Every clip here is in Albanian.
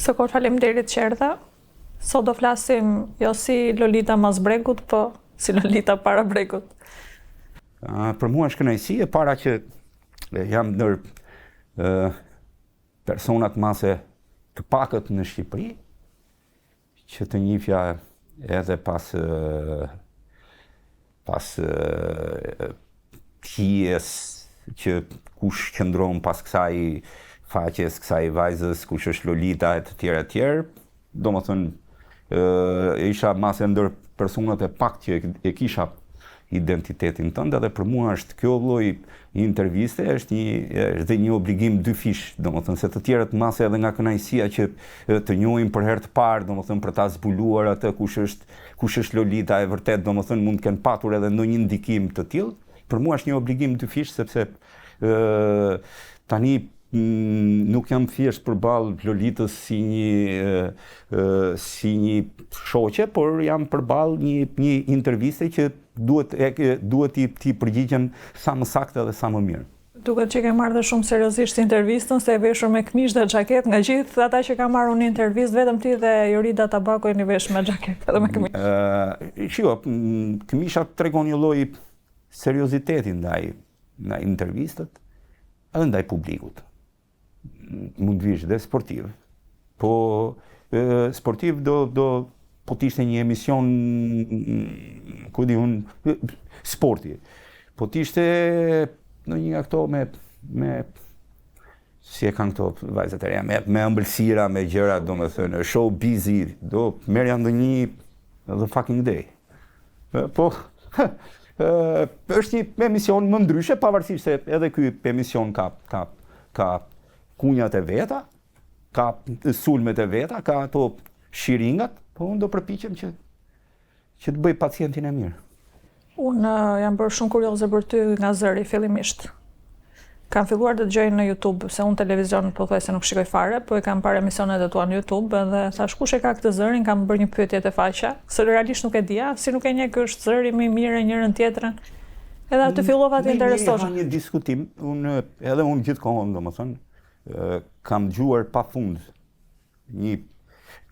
Sokor, faleminderit që erdha. Sot do flasim jo si Lolita mas bregut, po si Lolita para bregut. Për mua është kënaqësi e para që jam ndër personat mase të pakët në Shqipëri, që të njihja edhe pas hijes që kush qëndron pas kësaj faqes, kësaj vajzës, kush është Lolita e të tjerë. Domethënë isha mase ndër personat e pak që e kisha identitetin tënd, dhe për mua është kjo lloj interviste është një obligim dy fish, domethënë se të tjerët mase edhe nga kënaqësia që të njohim për herë të parë, domethënë për ta zbuluar atë kush është Lolita e vërtet, domethënë mund të kenë patur edhe ndonjë ndikim të tillë. Për mua është një obligim dy fish sepse tani nuk jam thjesht përballë Lolitës si një shoqe, por jam përballë një interviste që duhet t'i përgjigjem sa më saktë dhe sa më mirë. Duket që ke marrë dhe shumë seriozisht intervistën, se e veshur me këmish dhe xhaket, nga gjithë ata që ka marrë unë intervistë, vetëm ti dhe Jorida Tabako jeni vesh me xhaket edhe me këmish. Shiko, këmisha tregon një lloj serioziteti ndaj intervistët, edhe ndaj publikut. Mund vish dhe sportiv. Po sportiv po t'ishte një emision, ku di unë, sporti. Po t'ishte në një nga këto me si e kanë këto vajzat e reja, me ëmbëlsira, me gjëra, domethënë, show busy, do merja ndonjë the fucking day. Po është një emision më ndryshe, pavarësisht se edhe ky emision ka kunjat e veta, ka sulmet e veta, ka ato shiringat, po unë do përpiqem që të bëj pacientin e mirë. Unë jam bërë shumë kurioze për ty nga zëri fillimisht. Kam filluar të dëgjoj në YouTube, se unë televizion pothuajse nuk shikoj fare, po e kam parë emisionet e tua në YouTube dhe thash kush e ka këtë zërin, kam bërë një pyetje te faqja, se realisht nuk e dija, si nuk e njeh ky është zëri më i mirë e njërin tjetrën. Edhe aty fillova të interesohesh. Një diskutim, edhe unë gjithkohon, domethënë, kam dëgjuar pafund një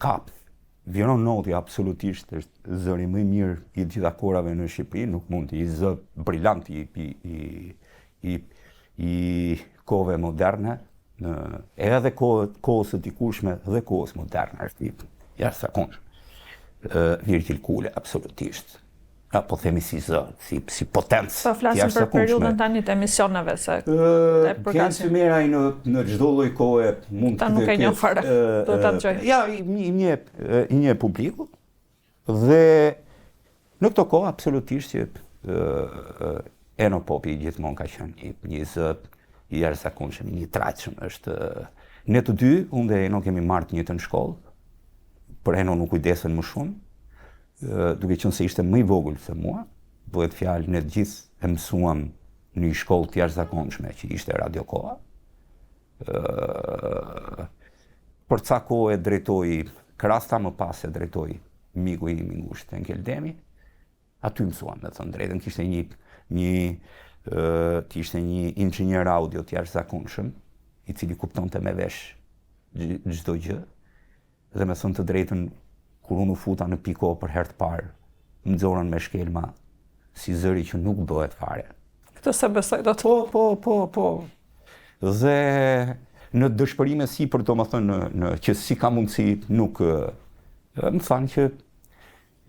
kap. Viron Noti absolutisht është zëri më i mirë i gjitha kohërave në Shqipëri, nuk mund të zë brillant i kohëve moderne, edhe kohës së dikurshme dhe kohës moderne, është jashtëzakonshëm. Virgil Kule absolutisht. Po themi si zë, si potencë. Po flasim për periudhën tani të emisioneve se Kjell Symera në çdo lloj kohe mund të ta nuk e njoh fare. Do ta dëgjoj. Ja, i një publiku dhe në këto kohë absolutisht që Eno Popi gjithmonë ka qenë një zë i jashtëzakonshëm, një trajtshëm. Është ne të dy, unë dhe Eno kemi marrë të njëjtën shkollë, por Eno nuk kujdesen më shumë. Duke qenë se ishte më i vogël se mua, bëhet fjalë ne të gjithë e mësuam në një shkollë të jashtëzakonshme që ishte Radio Koha. Për ca kohë drejtoi, krasta më pas e drejtoi miku im i ngushtë Enkel Demi. Aty mësuam, me thënë drejtën, kishte një inxhinier audio të jashtëzakonshëm, i cili kuptonte me vesh çdo gjë, dhe me thënë të drejtën, kur unë u futa në piko për herë të parë, më nxorën me shkelma si zëri që nuk bëhet fare. Këtë se besoj do të. Po. Dhe në dëshpërime sipër, domethënë që si ka mundësi nuk më thanë që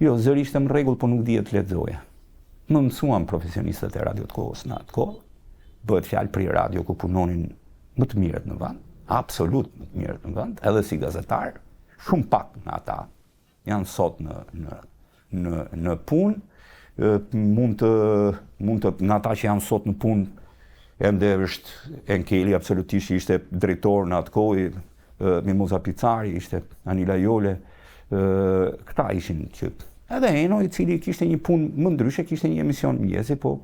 jo, zëri ishte në rregull, po nuk dihet të lexoje. Më mësuam profesionistët e radiot kohës në atë kohë, bëhet fjalë për radio ku punonin më të mirët në vend, absolut më të mirët në vend, edhe si gazetar, shumë pak në ata janë sot në punë, mund të në ata që janë sot në punë, ende është Enkeli absolutisht ishte drejtor në atë kohë, Mimoza Picari, ishte Anila Jole, këta ishin që edhe Eno, i cili kishte një punë më ndryshe, kishte një emision mëngjesi, po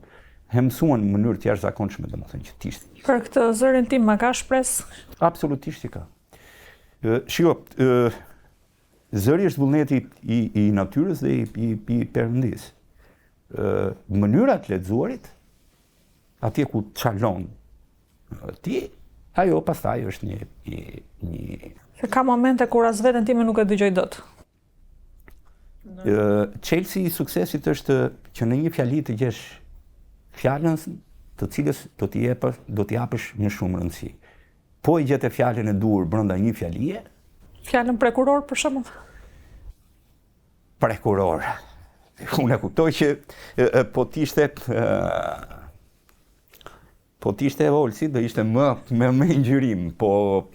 mësuan në mënyrë të jashtëzakonshme, domethënë që t'ishte. Për këtë zërin tim ma ka shpresë? Absolutisht i ka. Shiko, zëri është vullneti i natyrës dhe i Perëndisë. Mënyra të lexuarit, atje ku çalon ti, Ajo pastaj është një... Se ka momente kur as veten time nuk e dëgjoj dot. Çelësi i suksesit është që në një fjali të gjesh fjalën të cilës do t'i japësh me shumë rëndësi. Po i gjetë fjalën e duhur brenda një fjalie. Fjalën prekuror për shembull. Prekuror. Unë e kuptoj që po t'ishte Olsi do ishte më ngjyrim, po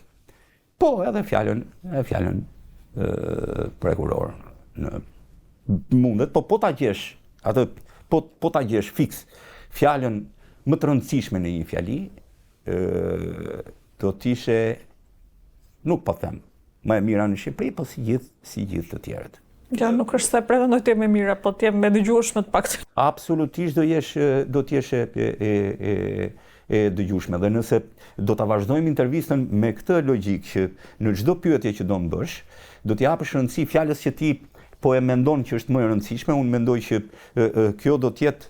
edhe fjalën prekuror mundet, po ta gjesh atë po ta gjesh fiks fjalën më të rëndësishme në një fjali, do t'ishe, nuk po them më e mira në Shqipëri, po si gjithë të tjerët. Ja, nuk është se pretendoj të jem e mira, po të jem me dëgjueshme të paktën. Absolutisht do t'jesh e dëgjueshme, dhe nëse do ta vazhdojmë intervistën me këtë logjikë që në çdo pyetje që do më bësh, do t'i japësh rëndësi fjalës që ti po e mendon që është më e rëndësishme. Unë mendoj që kjo do t'jetë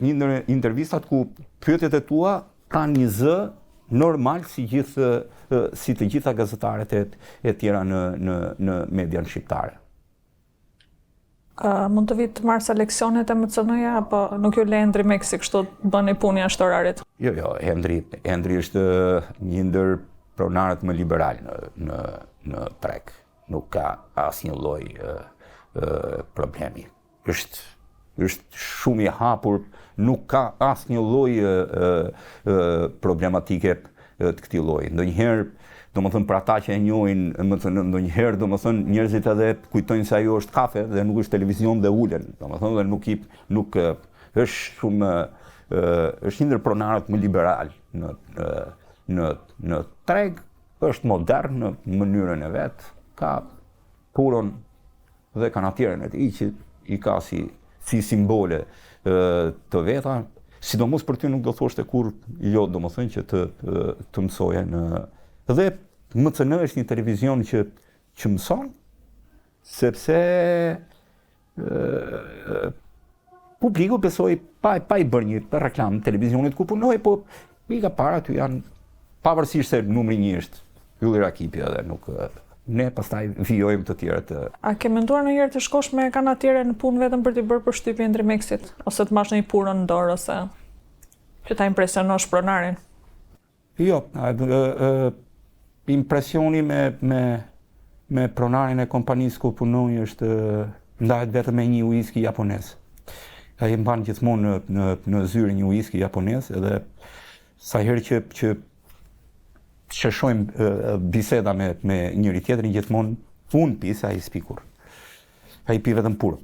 një ndër intervistat ku pyetjet e tua kanë një zë normal si të gjitha gazetarët e tjera në median shqiptare. Mund të vitë marrë seleksionet e MCN-ja, apo nuk ju le Endri Meksi kështu bën i puni jashtë orarit? Jo, Endri është një ndër pronarët më liberal në treg. Nuk ka asnjë lloj problemi. Është shumë i hapur, nuk ka asnjë lloj problematike të këtij lloji. Ndonjëherë, domethënë për ata që e njohin, ndonjëherë domethënë njerëzit edhe kujtojnë se ajo është kafe dhe nuk është televizion dhe ulen, domethënë dhe nuk është shumë është një ndër pronarët më liberal në treg, është modern në mënyrën e vet, ka puron dhe kanatierën e tij që i ka si simbole të veta, sidomos për ty nuk do thoshte kur jo, domethënë që të mësoje dhe MCN është një televizion që mëson, sepse publiku besoj pa i bërë një reklam televizionit ku punoj, po pika para aty janë, pavarësisht se numri 1 është Ylli Rakipi edhe nuk ne pastaj vijojmë të tjerët. A ke menduar ndonjëherë të shkosh me kanatiere në punë vetëm për t'i bërë përshtypje Endri Meksit, ose të marrësh një purën në dorë, ose që ta impresionosh pronarin? Jo, impresioni me pronarin e kompanisë ku punoj është ndahet vetëm me një whisky japonez. Ai mban gjithmonë në zyrë një whisky japonez, edhe sa herë që sheshojmë biseda me njëri tjetrin, gjithmonë unë pi se ai s'pikur. Ai pi vetëm pur.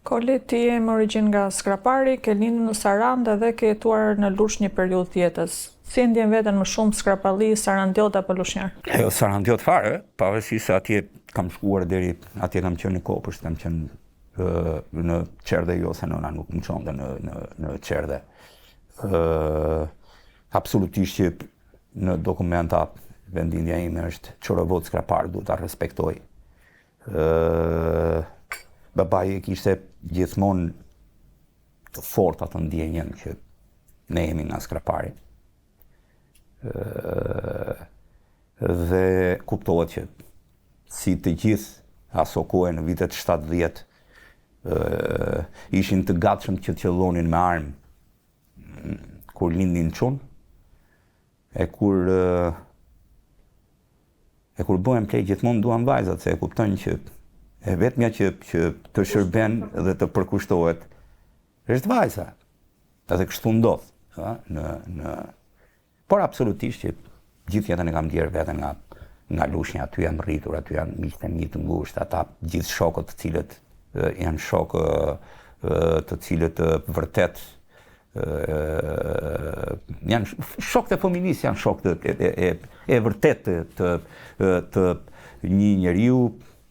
Koli, ti je me origjinë nga Skrapari, ke lindur në Sarandë dhe ke jetuar në Lushnjë një periudhë të jetës. Si e ndjen veten më shumë Skrapalli, Sarandiot apo Lushnjar? Jo, Sarandiot fare, pavarësisht se atje kam shkuar deri atje kam qenë në Kopësht, kam qenë në Qerdhe, jo se nëna nuk më çonte në Qerdhe. Absolutisht që në dokumenta vendindja ime është Çorovod Skrapar, duhet ta respektoj. Babai e kishte gjithmonë të fortë atë ndjenjen që ne jemi nga Skrapari. Dhe kuptohet që si të gjithë aso kohë në vitet 70 ishin të gatshëm që të qellonin me armë kur lindin çun, e kur bëhen plej gjithmonë duan vajzat, se e kuptojnë që e vetmja që të shërben dhe të përkushtohet është vajza. Edhe kështu ndodh, por absolutisht që gjithë jetën e kam ndjerë veten nga Lushnja, aty jam rritur, aty janë miqtë e mi të ngushtë, ata gjithë shokët të cilët janë shokë të cilët vërtet janë shokët e fëminisë, janë shokët e vërtet të një njeriu.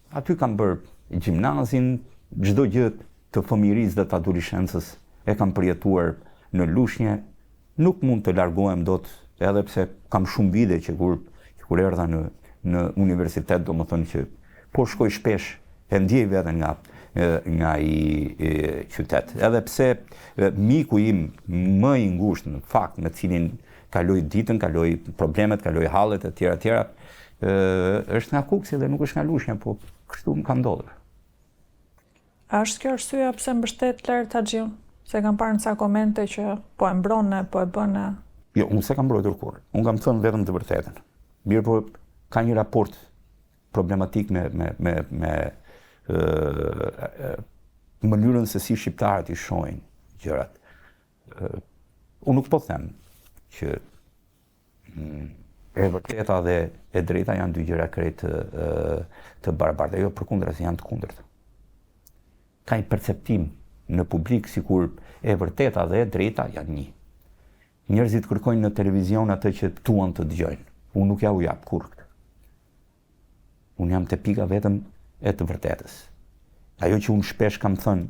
Aty kam bërë gjimnazin, çdo gjë të fëmijërisë dhe të adoleshencës e kam përjetuar në Lushnjë. Nuk mund të largohem dot, edhe pse kam shumë vite që kur erdha në universitet, domethënë që po shkoj shpesh, e ndjej veten nga i qytet. Edhe pse miku im më i ngushtë, në fakt, me cilin kaloj ditën, kaloj problemet, kaloj hallet e tjera, është nga kuksi dhe nuk është nga lushnja, po kështu më ka ndodhur. A është kjo arsyeja pse mbështet Lert Haxhiun? Se kam parë në ca komente që po e mbronne, po e bëne. Jo, unë se kam mbrojtur kurrë. Unë kam thënë vetëm të vërtetën. Mirë, po ka një raport problematik me mënyrën se si shqiptarët i shohin gjërat. Unë nuk po them që e vërteta dhe e drejta janë dy gjëra krejt të barabarta, jo përkundrazi, janë të kundërta. Ka një perceptim në publik sikur e vërteta dhe e drejta janë një. Njerëzit kërkojnë në televizion atë që tuan të dëgjojnë. Unë nuk ja u jap kurrë këtë. Unë jam te pika vetëm e të vërtetës. Ajo që unë shpesh kam thënë,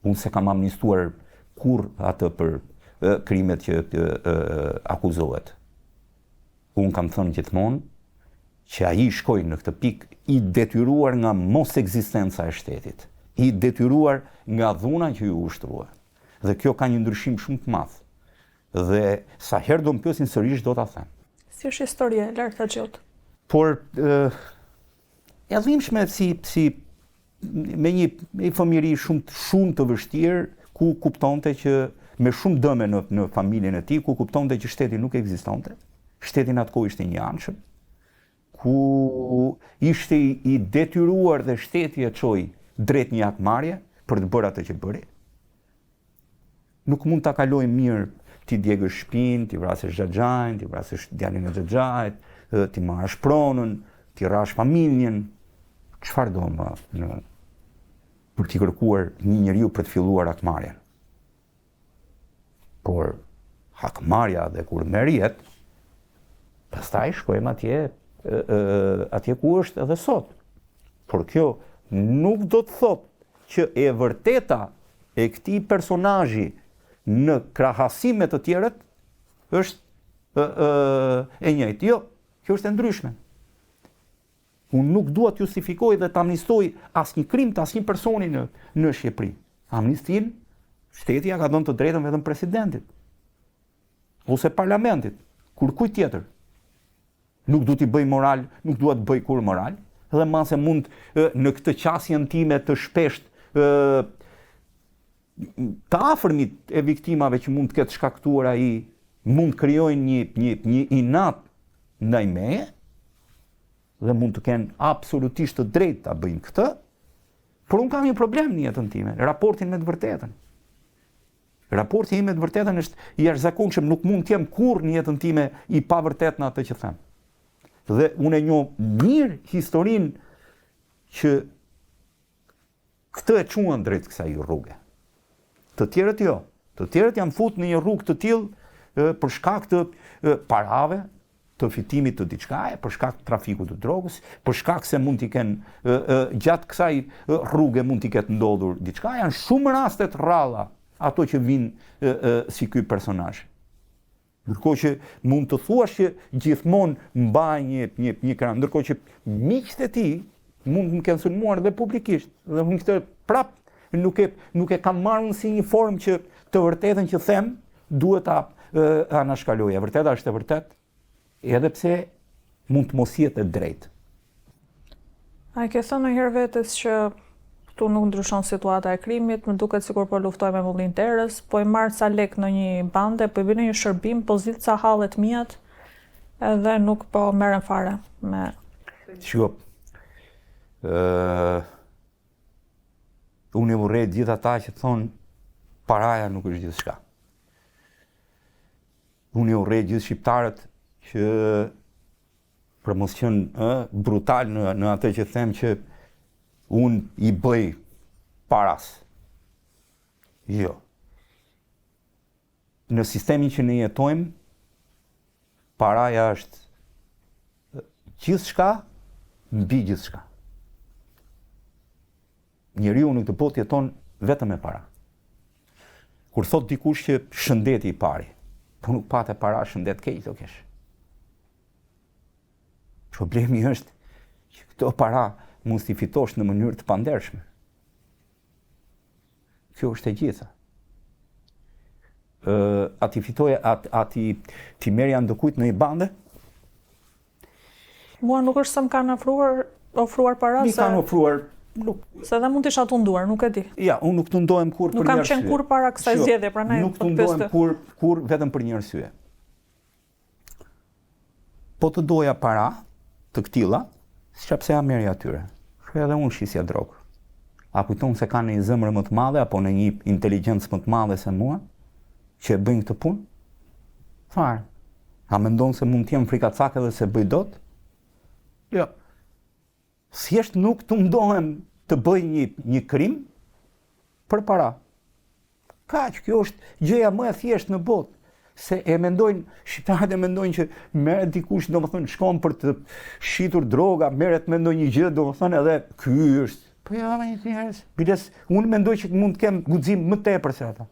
unë se kam amnistuar kurrë atë për krimet që akuzohet. Unë kam thënë gjithmonë që ai shkoi në këtë pikë i detyruar nga mos ekzistenca e shtetit, i detyruar nga dhuna që ju ushtrua. Dhe kjo ka një ndryshim shumë të madh. Dhe sa herë do më pyesin sërish do ta them. Si është historia e Lert Haxhiut? Por e dhimbshme si me një fëmijëri shumë të vështirë, ku kuptonte që me shumë dëme në familjen e tij, ku kuptonte që shteti nuk ekzistonte. Shteti në atë kohë ishte një anshëm, ku ishte i detyruar dhe shteti e çoi drejt një hakmarrje për të bërë atë që bëri. Nuk mund ta kaloj mirë ti djegësh shtëpinë, ti vrasësh xhaxhain, ti vrasësh djalin e xhaxhait, ti marrësh pronën, ti rrash familjen. Çfarë do më për t'i kërkuar një njeriu për të filluar hakmarrjen? Por hakmarrja dhe kur merret, pastaj shkojmë atje ku është edhe sot. Por kjo nuk do të thotë që e vërteta e këtij personazhi në krahasim me të tjerët është e njëjtë. Jo, kjo është e ndryshme. Unë nuk dua të justifikoj dhe të amnistoj asnjë krim të asnjë personi në Shqipëri. Amnistin, shteti ja ka dhënë të drejtën vetëm presidentit ose parlamentit, kur kujt tjetër. Nuk du t'i bëj moral, nuk dua të bëj kur moral, dhe mase mund në këtë qasjen time të shpesht të afërmit e viktimave që mund të ketë shkaktuar ai, mund krijojnë një inat ndaj meje, dhe mund të kenë absolutisht të drejtë ta bëjnë këtë, por unë kam një problem në jetën time, raportin me të vërtetën. Raporti im me të vërtetën është i jashtëzakonshëm, nuk mund të jem kurrë në jetën time i pavërtet në atë që them. Dhe unë e njoh mirë historinë që këtë e çuan drejt kësaj rruge. Të tjerët jo. Të tjerët janë futur në një rrugë të tillë për shkak të parave, të fitimit të diçkaje, për shkak të trafikut të drogës, për shkak se mund t'i kenë gjatë kësaj rruge mund t'i ketë ndodhur diçka, janë shumë raste të rralla ato që vinë si ky personazh. Ndërkohë që mund të thuash që gjithmonë mbaj një krah, ndërkohë që miqtë e tij mund të më kenë sulmuar dhe publikisht, dhe unë këtë prap nuk e kam marrë si një formë që të vërtetën që them duhet ta anashkaloj. E vërteta është e vërtetë, edhe pse mund të mos jetë e drejtë. A ke thënë ndonjëherë vetes që këtu nuk ndryshon situata e krimit, më duket sikur po luftoj me vullin terës, po i marr ca lek në një bande, po i bëj një shërbim, po zgjidh ca hallet mijat, edhe nuk po merrem fare me. Shiko, unë e urrej gjithë ata që thonë paraja nuk është gjithçka. Unë e urrej gjithë shqiptarët që promocion brutal në atë që them që unë i bëj paras. Jo. Në sistemin që ne jetojmë, paraja është gjithçka mbi gjithçka. Njeriu në këtë botë jeton vetëm me para. Kur thot dikush që shëndeti i pari, po nuk patë para, shëndet keq do kesh. Problemi është që këto para mund t'i fitosh në mënyrë të pandershme. Kjo është e gjitha. ati fitoje, ati ti merja ndëkujt në i bande? Mua nuk është se më kanë ofruar para Mi kanë ofruar, se edhe mund të isha tunduar, nuk e di. Ja, unë nuk tundohem kur për një arsye. Nuk kam qenë kur para kësaj zgjedhje, prandaj nuk tundohem kur vetëm për një arsye. Po të doja para të këtilla, s'ka pse ja merja atyre. Edhe unë shisja drogë. A kujton se kanë një zemër më të madhe apo në një inteligjencë më të madhe se mua që e bëjnë këtë punë? Fare. A mendon se mund të jem frikacak edhe se bëj dot? Jo. Thjesht nuk të mundohem të bëj një krim për para. Kaq, kjo është gjëja më e thjeshtë në botë. Se shqiptarët e mendojnë që merret dikush, domethënë shkon për të shitur droga, merret me ndonjë gjë, domethënë edhe ky është. Po ja, më njerëz. Biles, unë mendoj që mund të kem guxim më tepër se ata.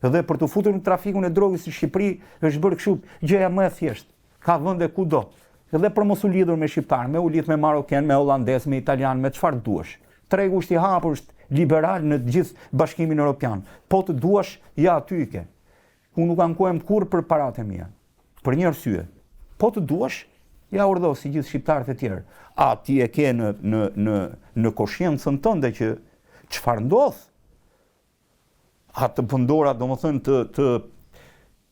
Edhe për të futur në trafikun e drogës në Shqipëri është bërë kështu gjëja më e thjeshtë. Ka vende kudo. Edhe për mos u lidhur me shqiptar, me u lidh me maroken, me holandez, me italian, me çfarë duash. Tregu është i hapur, është liberal në të gjithë Bashkimin Evropian. Po të duash, ja aty i ke. Unë nuk ankohem kur për paratë e mia. Për një arsye. Po të duash, ja urdhë si gjithë shqiptarët e tjerë. A ti e ke në koshiencën tënde që çfarë ndodh? A të pëndora, domethënë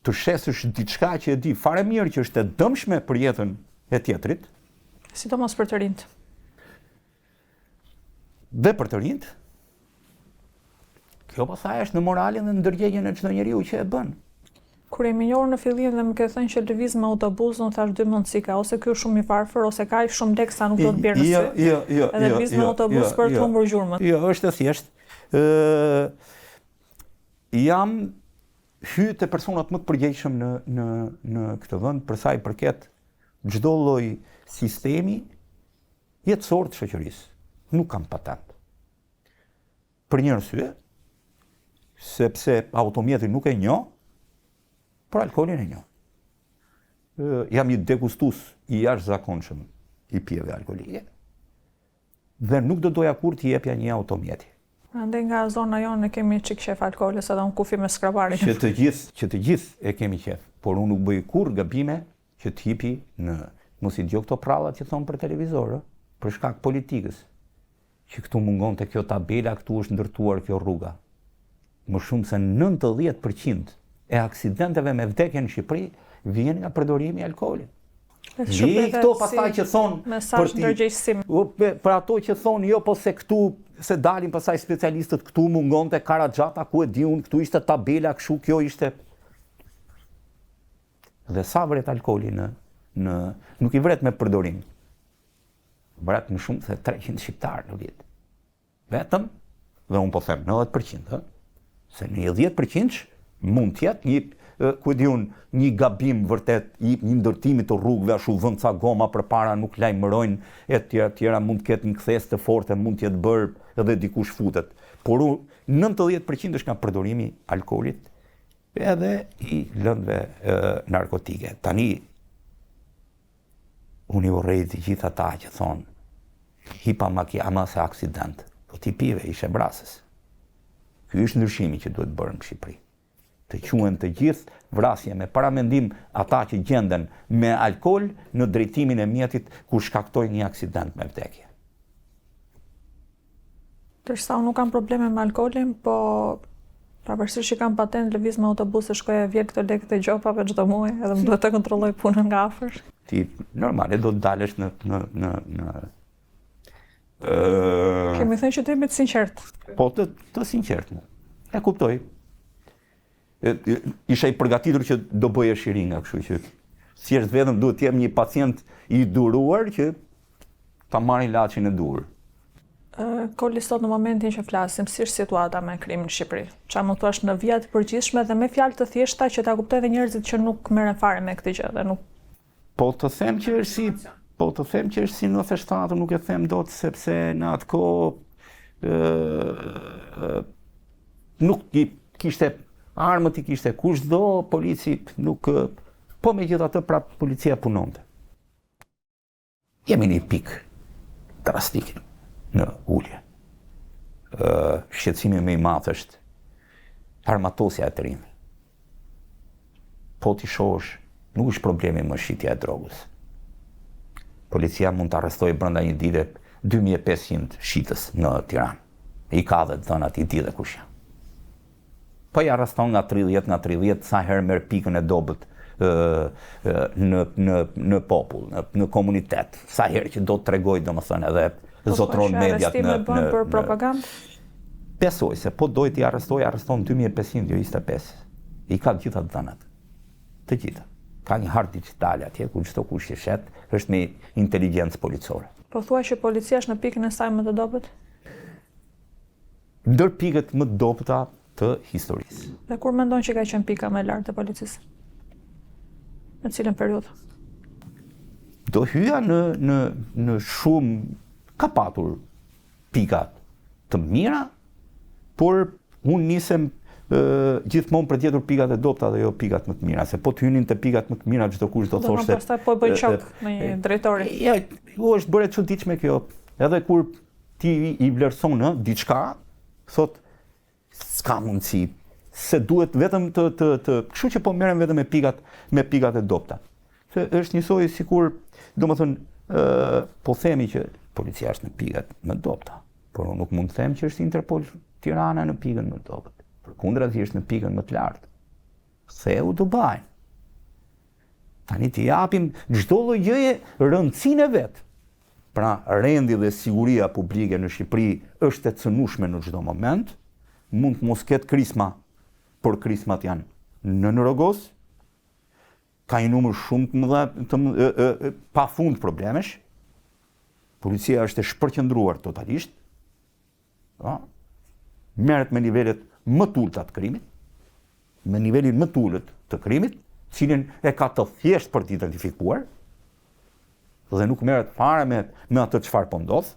të shesësh diçka që e di fare mirë që është e dëmshme për jetën e tjetrit? Sidomos për të rinjt. Dhe për të rinjt? Kjo pastaj është në moralin dhe në ndërgjegjjen e çdo njeriu që e bën. Kur e minjorë në fillim dhe më ke thënë që lëviz me autobus, unë thash dy mundësi ka, ose ky është shumë i varfër, ose ka shumë lek sa nuk do të bjerë në sy. Edhe lëviz me autobus për të humbur gjurmët. Jo, është e thjeshtë. Jam hyrë te personat më të përgjegjshëm në këtë vend për sa i përket çdo lloj sistemi jetësor të shoqërisë. Nuk kam patent. Për një arsye, sepse automjeti nuk e njoh, por alkoolin e njoh. Jam një degustus i jashtëzakonshëm i pijeve alkolike. Dhe nuk do doja kur t'i jepja një automjeti. Andaj nga zona jonë ne kemi çik qef alkooli, sa da unë kufi me skrabarin. Që të gjithë e kemi qef, por unë nuk bëj kur gabime që t'hipi në mos i dëgjoj këto prallat që thon për televizor, për shkak politikës. Që këtu mungon të kjo tabela, këtu është ndërtuar kjo rruga. Më shumë se 90% e aksidenteve me vdekje në Shqipëri vjen nga përdorimi i alkoolit. Këto pastaj që thon për ato që thon jo po se këtu se dalin pastaj specialistët këtu mungonte Karaxhata, ku e di unë, këtu ishte tabela, kështu kjo ishte. Dhe sa vret alkooli nuk i vret me përdorim. Vret më shumë se 300 shqiptarë në vit. Vetëm, dhe unë po them 90%, se në 10% mund të jetë një gabim vërtet, një ndërtimi të rrugëve, ashtu vënë ca goma përpara nuk lajmërojnë, e tjera mund të ketë një kthes të fortë, mund të jetë bërë edhe dikush futet. Por 90% është nga përdorimi alkoolit edhe i lëndëve narkotike. Tani unë i vorrej të gjithë ata që thonë hipa ama se aksident, po ti pive ishe brasës. Ky është ndryshimi që duhet bërë në Shqipëri. Të quhen të gjithë vrasje me paramendim ata që gjenden me alkool në drejtimin e mjetit ku shkaktojnë një aksident me vdekje. Tërsa unë nuk kam probleme me alkoolin, po pavarësisht që kam patent lëviz me autobus e shkoj e vjel këto lekët e gjopave çdo muaj, edhe më duhet të kontrolloj punën nga afër. Ti normale do të dalësh në Kemi thënë që të jemi të sinqert. Po të sinqert. E kuptoj. Isha i përgatitur që do bëje shiringa, kështu që thjesht vetëm duhet të jem një pacient i duruar që ta marrë ilaçin e dur. Koli sot në momentin që flasim, si është situata me krimin në Shqipëri? Qa më thuash në vija të përgjithshme dhe me fjalë të thjeshta që ta kuptojnë dhe njerëzit që nuk merren fare me këtë gjë dhe nuk. Po të them që është si 97, nuk e them dot sepse në atë kohë nuk kishte armët, i kishte kushdo, polici nuk, po megjithatë pra policia punonte. Jemi një pikë drastike në ulje. Shqetësimi më i madh është armatosja e të rinjve. po t'i shohësh, nuk është problemi më shitja e drogës. Policia mund të arrestojë brenda një dite 2500 shitës në Tiranë. I ka dhe dhënat, i di dhe kush janë. Po i arreston nga 30, sa herë merr pikën e dobët në popull, në komunitet. Sa herë që do të tregoj, domethënë, edhe zotron mediat arrestime bën për propagandë? Besoj se po dojë t'i arreston 2500, jo 25. I ka të gjitha dhënat. Të gjitha. Ka një hartë digital atje, ku çdo kush që shet, është me inteligjencë policore. Po thua që policia është në pikën e saj më të dobët? Ndër pikët më të dobëta të historisë. Dhe kur mendon që ka qenë pika më e lartë e policisë? Në cilën periudhë? Do hyja në shumë, ka patur pika të mira, por unë nisem gjithmonë për tjetur pikat e dobta dhe jo pikat më të mira, se po të hynin të pikat më të mira çdo kush do thoshte. Do pastaj po bëj çok në një drejtori. Ja, është bërë e çuditshme kjo. Edhe kur ti i vlerëson diçka, thot s'ka mundësi, se duhet vetëm kështu që po merrem vetëm me pikat e dobta. Se është njësoj sikur, domethënë, po themi që policia është në pikat më dobta, por unë nuk mund të them që është Interpol Tirana në pikën më dobët. Përkundër atij është në pikën më të lartë. Ktheu Dubai. Tani t'i japim çdo lloj gjëje rëndësinë e vet. Pra, rendi dhe siguria publike në Shqipëri është e cënueshme në çdo moment. Mund të mos ketë krisma, por krismat janë në rrogos. Ka një numër shumë të mëdha pafund problemesh. Policia është e shpërqendruar totalisht. Merret me nivelet më të ulta të krimit, me nivelin më të ulët të krimit, cilin e ka të thjesht për të identifikuar, dhe nuk merret fare me atë çfarë po ndodh.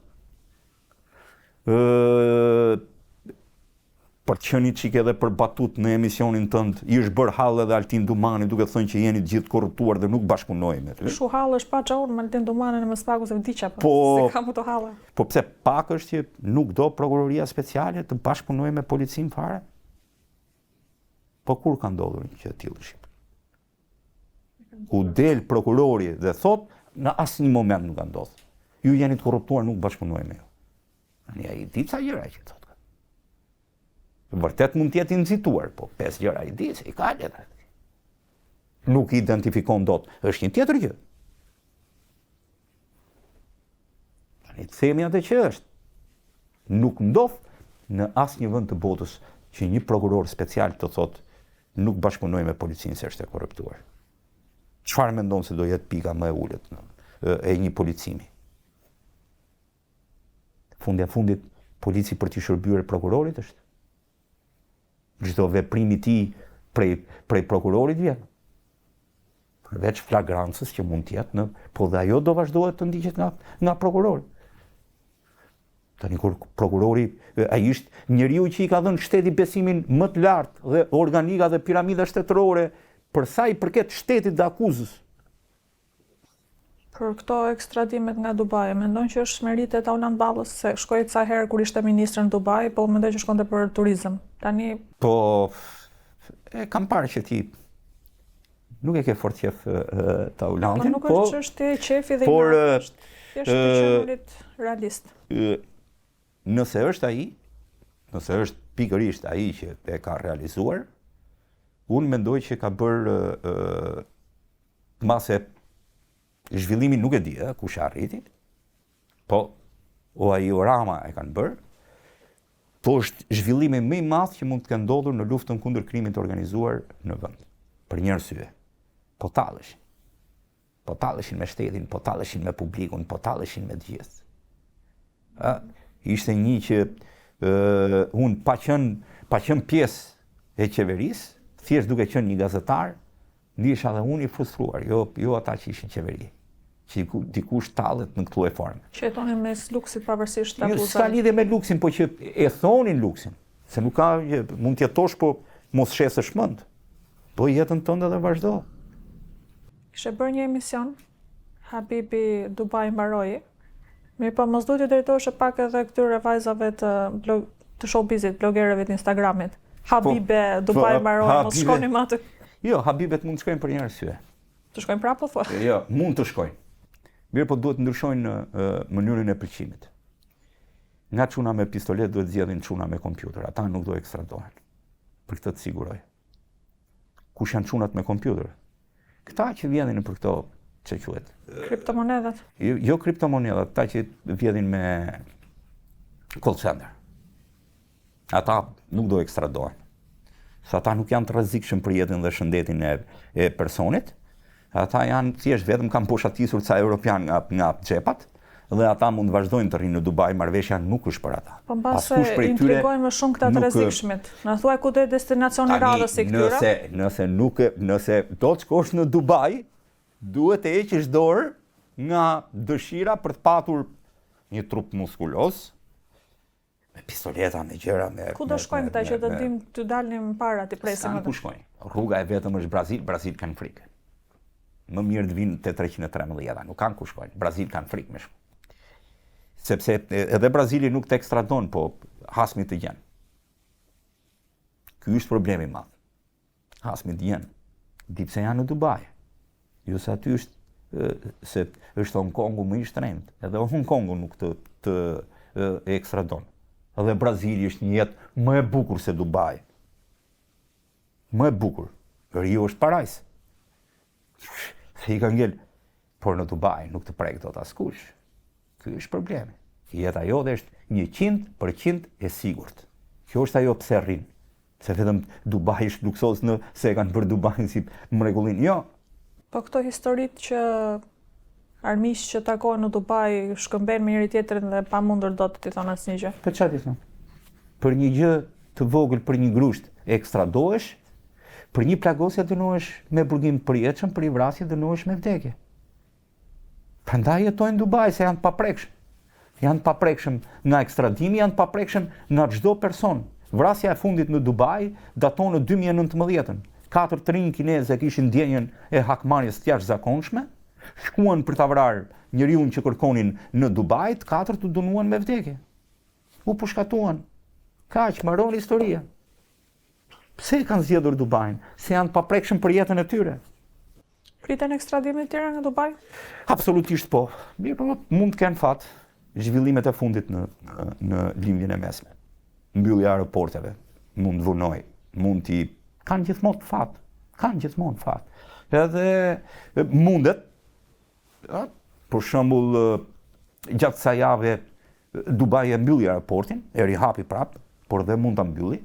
Për të qenë çik edhe për batut në emisionin tënd, i është bërë hall edhe Altin Dumani duke thënë që jeni të gjithë korruptuar dhe nuk bashkëpunojmë me ty. Shu hallësh pa çaun me Altin Dumanin në Mospaku se vdiqa po. Se kam ato hallë. Po pse pak është që nuk do prokuroria speciale të bashkëpunojë me policin fare? Po kur ka ndodhur një gjë e tillë në Shqipëri? Ku del prokurori dhe thot, në asnjë moment nuk ka ndodhur. Ju jeni të korruptuar, nuk bashkëpunojmë me ju. Tani ai di ca gjëra që thot. Vërtet mund të jetë incituar, po 5 gjëra i di se i ka letra. Nuk i identifikon dot, është një tjetër gjë. Tani themi atë që është. Nuk ndodh në asnjë vend të botës që një prokuror special të thotë nuk bashkëpunoj me policinë se është e korruptuar. Çfarë mendon se do jetë pika më e ulët e një policimi? Fundit polici për t'i shërbyer prokurorit është. Çdo veprim i tij prej prokurorit vjen. Përveç flagrancës që mund të jetë po dhe ajo do vazhdohet të ndiqet nga prokurori. Tani kur prokurori ai është njeriu që i ka dhënë shteti besimin më të lartë dhe organika dhe piramida shtetërore për sa i përket shtetit dhe akuzës. Për këto ekstradimet nga Dubai, mendon që është meritë e Taulant Ballës se shkoi ca herë kur ishte ministër në Dubai, po mendoj që shkonte për turizëm. Tani po kam parë që ti nuk e ke fort qef Taulantin, po nuk është çështje qefi dhe është thjesht qenurit realist. Nëse është pikërisht ai që e ka realizuar, unë mendoj që ka bërë mase zhvillimin nuk e di, kush e arriti, po o ai o Rama e kanë bërë, po është zhvillimi më i madh që mund të kenë ndodhur në luftën kundër krimit të organizuar në vend. Për një arsye. Po talleshin. Po talleshin me shtetin, po talleshin me publikun, po talleshin me të gjithë. Ishte një që unë pa qenë pjesë e qeverisë, thjesht duke qenë një gazetar, ndihesha dhe unë i frustruar, jo ata që ishin qeveri, që dikush tallet në këtu e formë. Që jetonin mes luksit pavarësisht të akuzave. S'ka lidhje me luksin, po që e thonin luksin, se nuk ka, mund të jetosh, po mos shesësh mend. Po jetën tënde dhe vazhdo. Kishe bërë një emision, Habibi Dubai mbaroi, mirë po mos duhet të drejtohesh pak edhe këtyre vajzave të showbizit, blogerëve të Instagramit. Habibe Dubai mbaroi, mos shkoni më aty. Jo, Habibet mund të shkojnë për një arsye. Të shkojnë prapë po? Jo, mund të shkojnë. Mirë, po duhet të ndryshojnë mënyrën e pëlqimit. Nga çuna me pistolet duhet zgjedhin çuna me kompjuter. Ata nuk do ekstradohen. Për këtë të siguroj. Kush janë çunat me kompjuter? Këta që vjedhin për këto, që quhet? Kriptomonedat. Jo kriptomonedat, ata që vjedhin me call center. Ata nuk do ekstradohen. Se ata nuk janë të rrezikshëm për jetën dhe shëndetin e personit. Ata janë thjesht vetëm kanë poshatisur ca europian nga xhepat dhe ata mund të vazhdojnë të rrinë në Dubai, marrëveshja nuk është për ata. Po mbase intrigojnë më shumë këta të rrezikshmit. Na thuaj ku do destinacioni radhës si këtyre? Nëse do të shkosh në Dubai, duhet të heqësh dorë nga dëshira për të patur një trup muskuloz, me pistoleta, me gjëra, me... Ku do shkojnë këta që të dim të dalnim para të presim atë? Ku shkojnë? Rruga e vetëm është Brazil kanë frikë. Më mirë të vinë te 313, nuk kanë ku shkojnë. Brazil kanë frikë më shumë. Sepse edhe Brazili nuk të ekstradon, po hasmi të gjenë. Ky është problemi i madh. Hasmi të gjenë. Di pse janë në Dubai. Jo se aty është Hong Kongu më i shtrenjtë. Edhe Hong Kongu nuk të ekstradon. Edhe Brazili është një jetë më e bukur se Dubai. Më e bukur. Rio është parajs. Se i ka ngel, por në Dubai nuk të prek dot askush. Ky është problemi. Jeta jote është 100% e sigurt. Kjo është ajo pse rrin. Se vetëm Dubai është luksos se e kanë bërë Dubai si mrekullin. Jo. Po këto historitë që armiq që takohen në Dubai shkëmbejnë me njëri tjetrin dhe pa mundur dot t'i thonë asnjë gjë. Për çfarë ti thon? Për një gjë të vogël, për një grusht ekstradohesh, për një plagosje dënohesh me burgim përjetshëm, për një vrasje dënohesh me vdekje. Prandaj jetojnë në Dubai se janë të paprekshëm. Janë të paprekshëm nga ekstradimi, janë të paprekshëm nga çdo person. Vrasja e fundit në Dubai daton në 2019. 4 të rinj kinezë kishin ndjenjën e hakmarrjes të jashtëzakonshme, shkuan për ta vrarë njeriu që kërkonin në Dubai, të 4 të dënuan me vdekje. U pushkatuan. Kaq, mbaron historia. Pse kanë zgjedhur Dubain? Se janë të paprekshëm për jetën e tyre. Priten ekstradime të tjera nga Dubai? Absolutisht po. Mirë, po mund të kenë fat zhvillimet e fundit në lindjen e mesme. Mbyllja e aeroporteve, mund të vunoj, mund t'i kanë gjithmonë fat. Kanë gjithmonë fat. Edhe mundet, për shembull, gjatë kësaj jave Dubai e mbylli aeroportin, e rihapi prap, por dhe mund ta mbylli.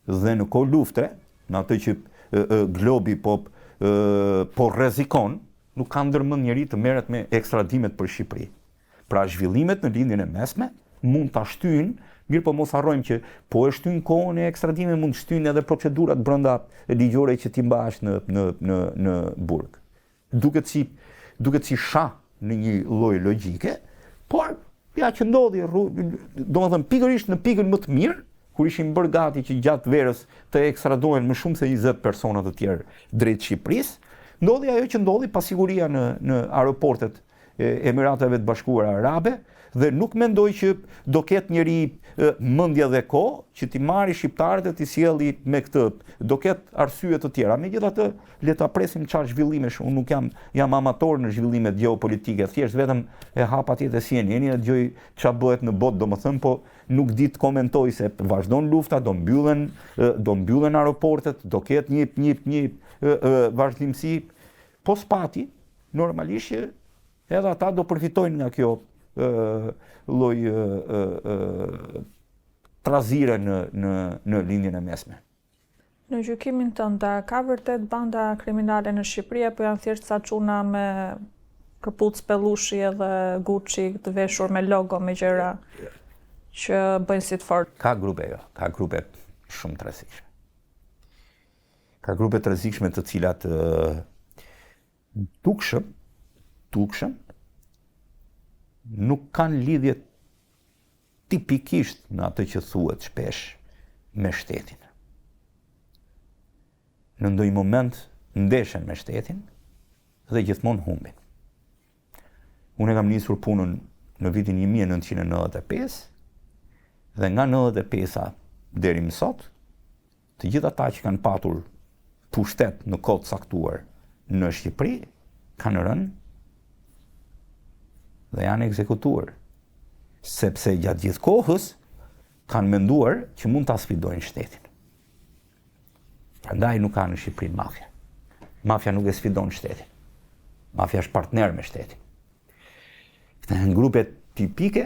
Dhe në kohë luftre, në atë që globi po rrezikon, nuk ka ndërmend njeri të merret me ekstradimet për Shqipëri. Pra zhvillimet në lindjen e mesme mund ta shtyjnë, mirë po mos harrojmë që po e shtyjnë kohën e ekstradimit, mund të shtyjnë edhe procedurat brenda ligjore që ti mbash në burg. Duket si shah në një lloj logjike, por ja që ndodhi, domethënë pikërisht në pikën më të mirë, kur ishin bërë gati që gjatë verës të ekstradohen më shumë se 20 persona të tjerë drejt Shqipërisë, ndodhi ajo që ndodhi, pasiguria në aeroportet e Emirateve të Bashkuara Arabe, dhe nuk mendoj që do ketë njëri mendje dhe kohë që t'i marrë shqiptarët e t'i sjelli me këtë. Do ketë arsye të tjera. Megjithatë, le ta presim çfarë zhvillimesh. Unë nuk jam amator në zhvillimet gjeopolitike, thjesht vetëm e hap atje te CNN-i dhe dëgjoj çfarë bëhet në botë, domethënë, po nuk di të komentoj se vazhdon lufta, do mbyllen aeroportet, do ketë një vazhdimsi, po spati, normalisht që edhe ata do përfitojnë nga kjo lloj trazire në lindjen e mesme. Në gjykimin tënd, ka vërtet banda kriminale në Shqipëri apo janë thjesht sa çuna me këpucë pellushi edhe Gucci të veshur me logo me gjëra që bëjnë si të fort? Ka grupe shumë të rrezikshme. Ka grupe të rrezikshme të cilat dukshëm nuk kanë lidhje tipikisht në atë që thuhet shpesh me shtetin. Në ndonjë moment ndeshen me shtetin dhe gjithmonë humbin. Unë kam nisur punën në vitin 1995 dhe nga 95-a deri më sot, të gjithë ata që kanë patur pushtet në kohë të caktuar në Shqipëri kanë rënë dhe janë ekzekutuar, sepse gjatë gjithë kohës kanë menduar që mund ta sfidojnë shtetin. Prandaj nuk ka në Shqipëri mafja. Mafja nuk e sfidon shtetin. Mafja është partner me shtetin. Këto janë grupe tipike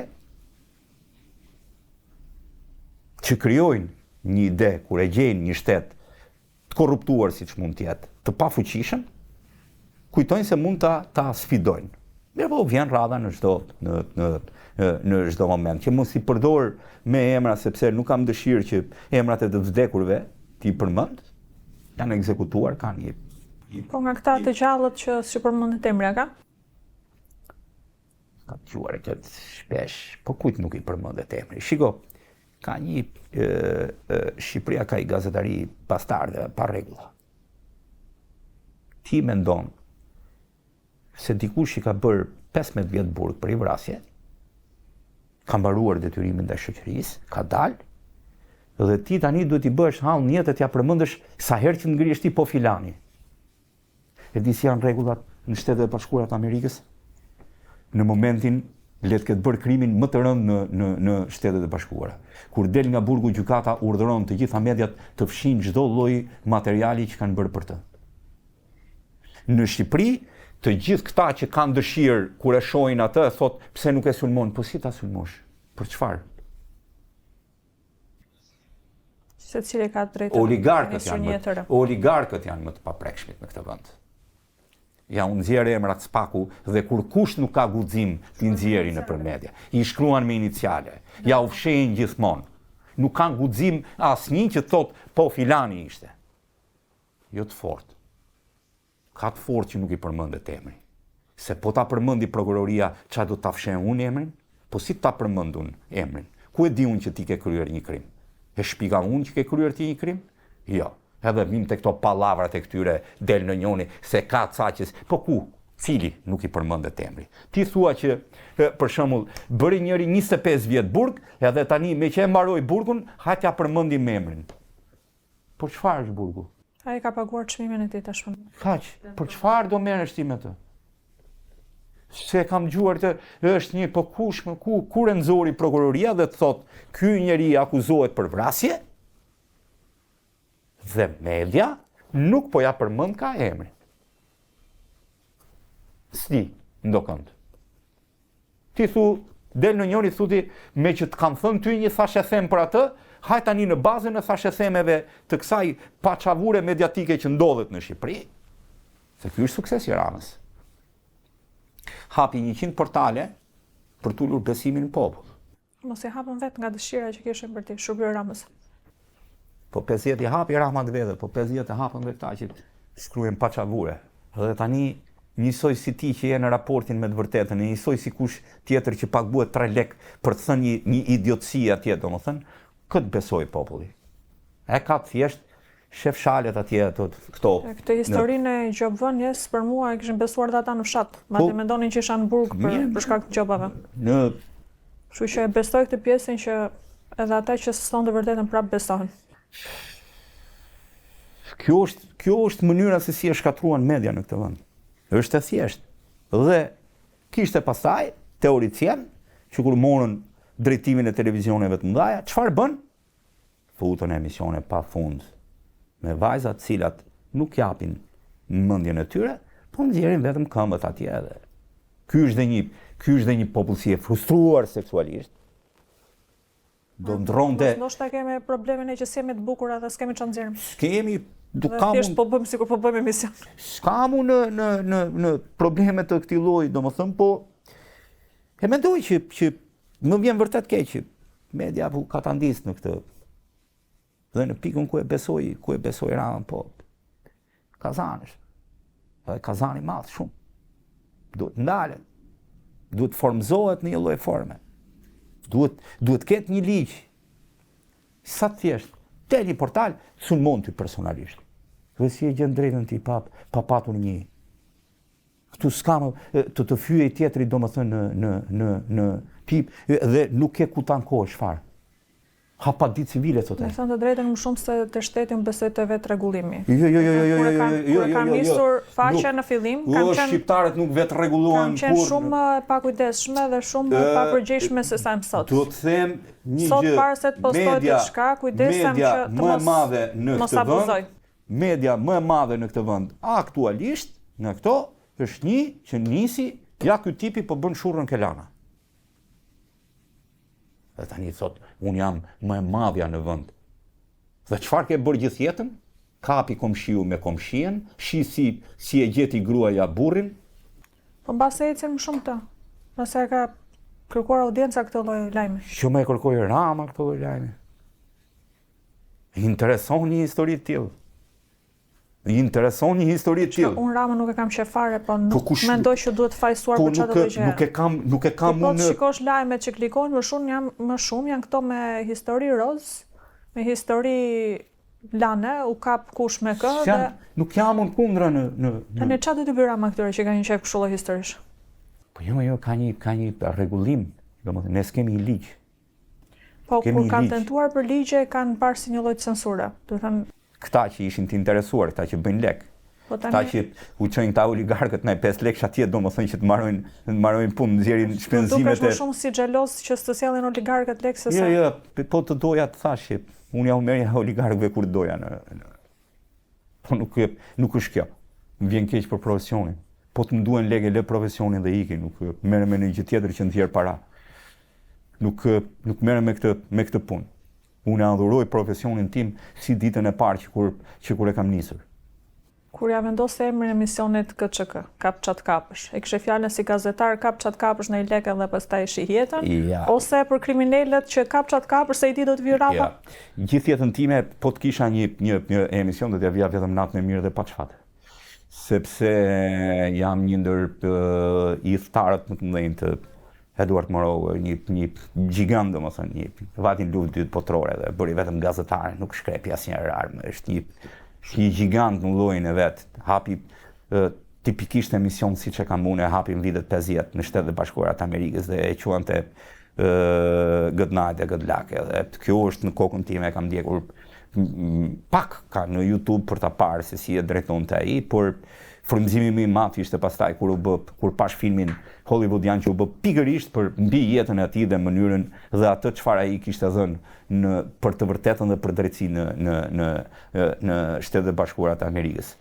që krijojnë një ide kur e gjejnë një shtet të korruptuar siç mund të jetë, të pafuqishëm, kujtojnë se mund ta sfidojnë. Mirë po vjen rradha në çdo moment, që mos i përdor me emra sepse nuk kam dëshirë që emrat e të vdekurve ti përmend, janë ekzekutuar, kanë një. Po nga këta të gjallët që si përmendet emri ka? Ka dëgjuar këtë shpesh, po kujt nuk i përmendet emri. Shiko, ka një Shqipëria ka i gazetari bastarde pa rregulla. Ti mendon se dikush i ka bërë 15 vjet burg për i vrasje, ka mbaruar detyrimin ndaj shoqërisë, ka dalë, dhe ti tani duhet i bësh hall në jetë të ja përmendësh sa herë që ngrihesh ti po filani. E di si janë rregullat në Shtetet e Bashkuara të Amerikës? Në momentin le të ketë bërë krimin më të rënd në Shtetet e Bashkuara. Kur del nga burgu gjykata urdhëron të gjitha mediat të fshin çdo lloj materiali që kanë bërë për të. Në Shqipëri, të gjithë këta që kanë dëshirë kur e shohin atë, thot pse nuk e sulmon, po si ta sulmosh? Për çfarë? Secili ka drejtë. Oligarkët janë më të paprekshmit në këtë vend. Ja u nxjerrë emrat Spaku dhe kur kush nuk ka guxim t'i nxjerrë nëpër media, i shkruan me iniciale, ja u fshehin gjithmonë. Nuk kanë guxim asnjë që thot po filani ishte. Jo të fortë. Ka të fortë që nuk i përmendet emri. Se po ta përmendi prokuroria, ç'a do ta fshen unë emrin? Po si ta përmend unë emrin? Ku e di unë që ti ke kryer një krim? E shpika unë që ke kryer ti një krim? Jo. Edhe vim të këto pallavrat e këtyre del në njoni, se ka caqës, po ku? Cili nuk i përmendet emri? Ti thua që, për shembull, bëri njëri 25 vjet burg, edhe tani me që e mbaroi burgun, hatja përmendim emrin. Po çfarë është burgu? Ai ka paguar çmimin e tij tashmë. Kaq, për çfarë do merresh ti me të? Se kam dëgjuar të është një po kush më kur e nxori prokuroria dhe të thot, ky njeri akuzohet për vrasje, dhe media nuk po ja përmend ka emrin. S'di, ndokënd. Ti thu, del në njëri thuti, me që të kam thënë ty një thashe them për atë, hajt tani në bazën e thashe themeve të kësaj paçavure mediatike që ndodhet në Shqipëri, se ky është sukses i Ramës. Hapi 100 portale për t'ulur besimin në popull. Mos e hapën vetë nga dëshira që kishin për ti, Shurbyr Ramës. Po 50 i hapi Rahmat Vedër, po 50 e hapën dhe këta që shkruajnë paçavure. Dhe tani njësoj si ti që je në raportin me të vërtetën, njësoj si kush tjetër që paguhet 3 lek për të thënë një idiotësi atje, domethënë, këtë besoj populli. E ka thjesht shef shalet atje këto. Këtë historinë e gjobvënjes për mua e kishin besuar dhe ata në fshat. Madje mendonin që isha në burg për shkak të gjobave. Kështu që e besoj këtë pjesën që edhe ata që s'thon të vërtetën prapë besohen. Kjo është mënyra se si e shkatruan media në këtë vend. Është e thjeshtë. Dhe kishte pastaj teoricien që kur morën drejtimin e televizioneve të mëdha, çfarë bën? Futën emisione pa fund me vajza të cilat nuk japin mendjen e tyre, po nxjerrin vetëm këmbët atje edhe. Ky është dhe një popullsi e frustruar seksualisht. Do ndronte. Ndoshta kemi problemin e që s'kemi të bukura dhe s'kemi ç'a nxjerrim. S'kemi, thjesht po bëjmë sikur po bëjmë emision. S'kamu në probleme të këtij lloji, domethënë, po e mendoj që më vjen vërtet keq që media ka ta ndisë në këtë. Dhe në pikën ku e besoi Ramën, po Kazani është. Dhe Kazani madh shumë. Duhet ndalet. Duhet formzohet në një lloj forme. Duhet ketë një ligj. Sa thjesht, te një portal, sulmon ty personalisht. Dhe si e gjen drejtën ti pa patur një. Këtu s'kam të fyej tjetri domethënë në pip dhe nuk ke ku ta ankohesh fare. hapa ditë civile thotë. Me thënë të drejtën më shumë se të shteti më besoj të vetë rregullimi. Jo. Kam nisur faqe në fillim, shqiptarët nuk vetë rregullohen kur. Kam qenë shumë e pakujdesshme dhe shumë e papërgjegjshme se sa më sot. Do të them një gjë. Sot para se të postoj diçka, kujdesem që të mos abuzoj. Media më e madhe në këtë vend aktualisht në këto është një që nisi ja ky tipi po bën shurrën Kelana. Dhe tani thot, unë jam më e madhja në vend. Dhe çfarë ke bërë gjithë jetën? Kapi komshiu me komshien, si e gjeti gruaja burrin. Po mbase ecën më shumë të. Mbase ka kërkuar audienca këtë lloj lajmi. Që më e kërkoi Rama këtë lloj lajmi. Intereson një histori të tillë. Unë Rama nuk e kam qef fare, po nuk mendoj që duhet fajsuar për çfarë do të gjë. Nuk e kam unë. Po shikosh lajmet që klikojnë më shumë janë këto me histori roz, me histori lane, u kap kush me kë dhe nuk jam unë kundra në Tani çfarë do të bëj Rama këtyre që kanë një qef kështu lloj historish? Po jo, ka një rregullim, domethënë ne s'kemi ligj. Po kur kanë tentuar për ligje kanë parë si një lloj censure. Do të thënë këta që ishin të interesuar, këta që bëjnë lek. Këta që u çojnë këta oligarkët në 5 lekë atje, domethënë që të marrojnë punë, nxjerrin shpenzimet e. Dukesh më shumë si xhelos që të sjellin oligarkët lekë se sa. Jo, po të doja të thash që unë ja u merrja oligarkëve kur doja Po nuk është kjo. Më vjen keq për profesionin. Po të më duhen lekë lë profesionin dhe iki, nuk merrem me një gjë tjetër që nxjerr para. Nuk merrem me këtë punë. Unë adhuroj profesionin tim si ditën e parë që kur e kam nisur. Kur ja vendose emrin e emisionit KÇK, Kap Çat Kapësh, e kishe fjalën si gazetar Kap Çat Kapësh në i lekë dhe pastaj shihetën, ose për kriminalët që Kap Çat Kapësh se i di do të vi Rama? Gjithë jetën time, po të kisha një emision do t'ja vija vetëm natën e mirë dhe pa çfarë. Sepse jam një ndër i thtarët më të mëdhenj të Eduard Moreau, një gjigant domethënë, një vatin luftë dytë botërore dhe bëri vetëm gazetar, nuk shkrepi asnjëherë armë, është një gjigant në llojin e vet. Hapi tipikisht emision siç e kam unë, hapi në vitet 50 në Shtetet e Bashkuara të Amerikës dhe e quante Good Night e Good Luck. Dhe kjo është në kokën time, e kam ndjekur pak ka në YouTube për ta parë se si e drejtonte ai, por frymëzimi më i madh ishte pastaj kur pash filmin hollywoodian që u bë pikërisht për mbi jetën e tij dhe mënyrën dhe atë çfarë ai kishte dhënë për të vërtetën dhe për drejtësinë në Shtetet e Bashkuara të Amerikës.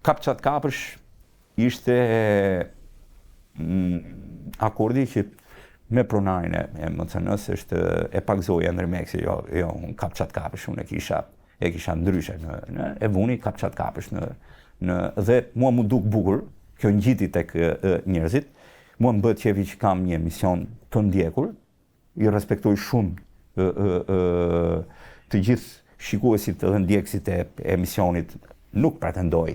Kap Çat Kapësh ishte akordi që me pronarin e MCN-s është e pagzoja ndërmjeksi, jo Kap Çat Kapësh, unë e kisha ndryshe e vuni Kap Çat Kapësh dhe mua mu duk bukur, kjo ngjiti tek njerëzit, mua më bëhet qefi që kam një emision të ndjekur, i respektoj shumë të gjithë shikuesit dhe ndjekësit e emisionit, nuk pretendoj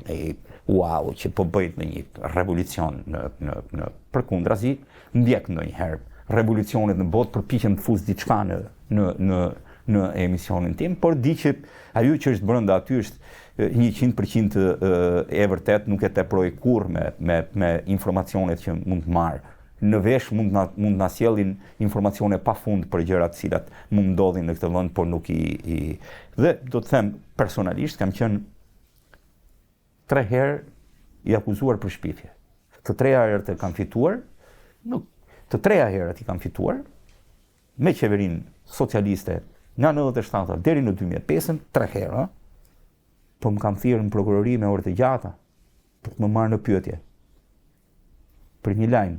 wow, që po bëjt në një revolucion në përkundrazi, ndjek ndonjëherë revolucionet në botë, përpiqem të fus diçka në emisionin tim, por di që ajo që është brenda aty është 100% e vërtet, nuk e teproj kurrë me informacionet që mund të marr. Në vesh mund na sjellin informacione pafund për gjëra të cilat mund ndodhin në këtë vend, por nuk dhe do të them personalisht kam qenë 3 herë i akuzuar për shpifje. Të 3 herët e kam fituar, të 3 herët i kam fituar me qeverinë socialiste nga 97 deri në 2005, 3 herë, po më kam thirrë në prokurori me orë të gjata për të më marrë në pyetje për një lajm.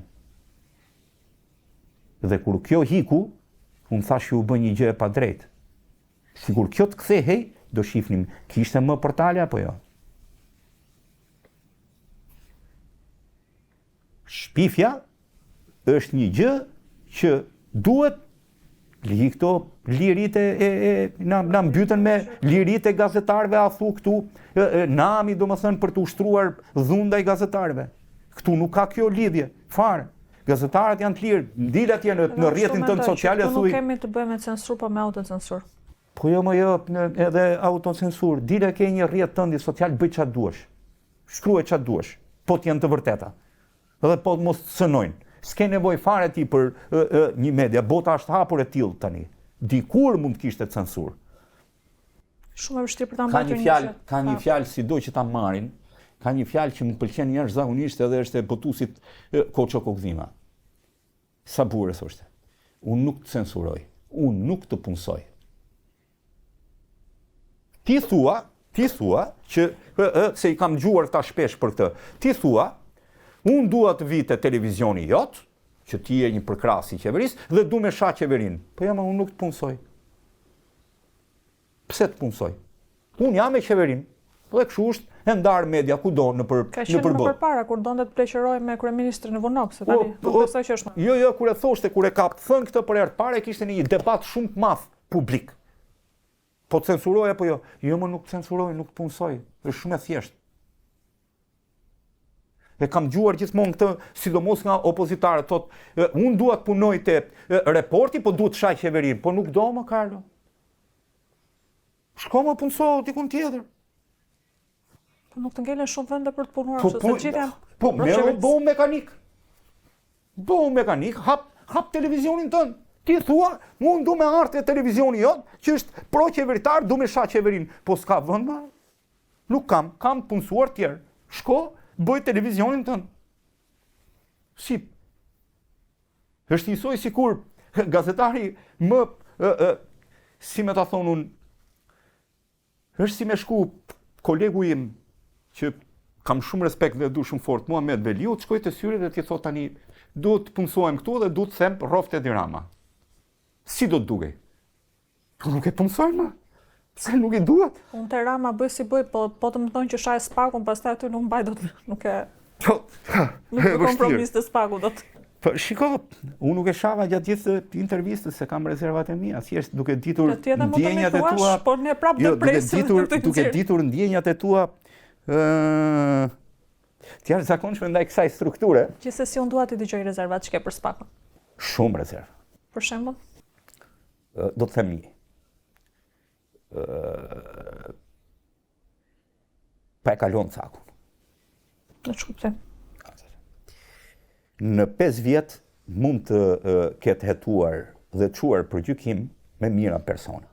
Dhe kur kjo hiku, unë thash që u bë një gjë e padrejtë. Sigur kjo të kthehej, do shifnim kishte më portale apo jo. Shpifja është një gjë që duhet këto lirit na mbytën me lirit e gazetarëve, a thu këtu nami domethënë për të ushtruar dhunda i gazetarëve. Këtu nuk ka kjo lidhje, fare. Gazetarët janë të lirë, ndil atje në rrjetin tënd social e thuj. Nuk kemi të bëjmë me censur, po me autocensur. Po jo, edhe autocensur. Dile ke një rrjet tënd social, bëj çfarë duash. Shkruaj çfarë duash, po të janë të vërteta. Dhe po mos të cënojnë. S'ke nevojë fare ti për një media, bota është hapur e tillë tani. dikur mund të kishte censur. Shumë e vështirë për ta mbajtur Ka një fjalë sido që ta marrin, ka një fjalë që më pëlqen jashtëzakonisht edhe është e botusit Koço Kokdhima. Sa burrë thoshte. Unë nuk të censuroj, unë nuk të punsoj. Ti thua që se i kam dëgjuar ta shpesh për këtë. Ti thua, unë dua të vi te televizioni jot, që ti je një përkrahas i qeverisë dhe du me shah qeverinë. Po jam unë nuk të punsoj. Pse të punsoj? Unë jam me qeverinë. Dhe kështu është e ndarë media kudo në përballë. Ka qenë më përpara kur donte të pleqërojë me kryeministrin e Vonok, se tani nuk besoj që është më. Jo, kur e thoshte, kur e ka thënë këtë për herë të parë, kishte një debat shumë të madh publik. Po censuroj apo jo? Jo, më nuk censuroj, nuk punsoj. Është shumë e thjeshtë. E kam dëgjuar gjithmonë këtë, sidomos nga opozitarët, thotë, unë dua të punoj te reporti, po duhet të shaj qeverinë, po nuk do më Karlo. Shko më punso dikun tjetër. Po nuk të ngelen shumë vende për të punuar, se gjithë janë. Po bëu mekanik. Bëu mekanik, hap televizionin tënd. Ti thua, unë du me arte televizioni jot, që është pro qeveritar, du me shah qeverinë. Po s'ka vend më. Nuk kam punësuar tjerë. Shko, bëj televizionin tënd. Shqip. Është njësoj sikur gazetari më si me ta thonë unë, është si me shku kolegu im që kam shumë respekt dhe du shumë fort, Muhamet Veliu, të shkoj të syri dhe t'i thot tani, du të punësojmë këtu dhe du të them rroftë Edi Rama. Si do të dugej? Po nuk e punësojmë, ma. Pse nuk i duhet? Unë të Rama bëj si bëj, po të më thonë që shaj spakun, pastaj aty nuk mbaj do të, nuk e kompromis të spaku do të. Po shiko, unë nuk e shava gjatë gjithë intervistës se kam rezervat e mia, thjesht duke ditur ndjenjat e tua. Por ne prapë do presim. Duke ditur ndjenjat e tua të jashtëzakonshme ndaj kësaj strukture. Gjithsesi unë dua të dëgjoj rezervat që ke për spakun. Shumë rezerva. Për shembull? Do të them një. Pa e kalon cakun. Në çuptim. Në 5 vjet mund të ketë hetuar dhe çuar për gjykim me mira persona.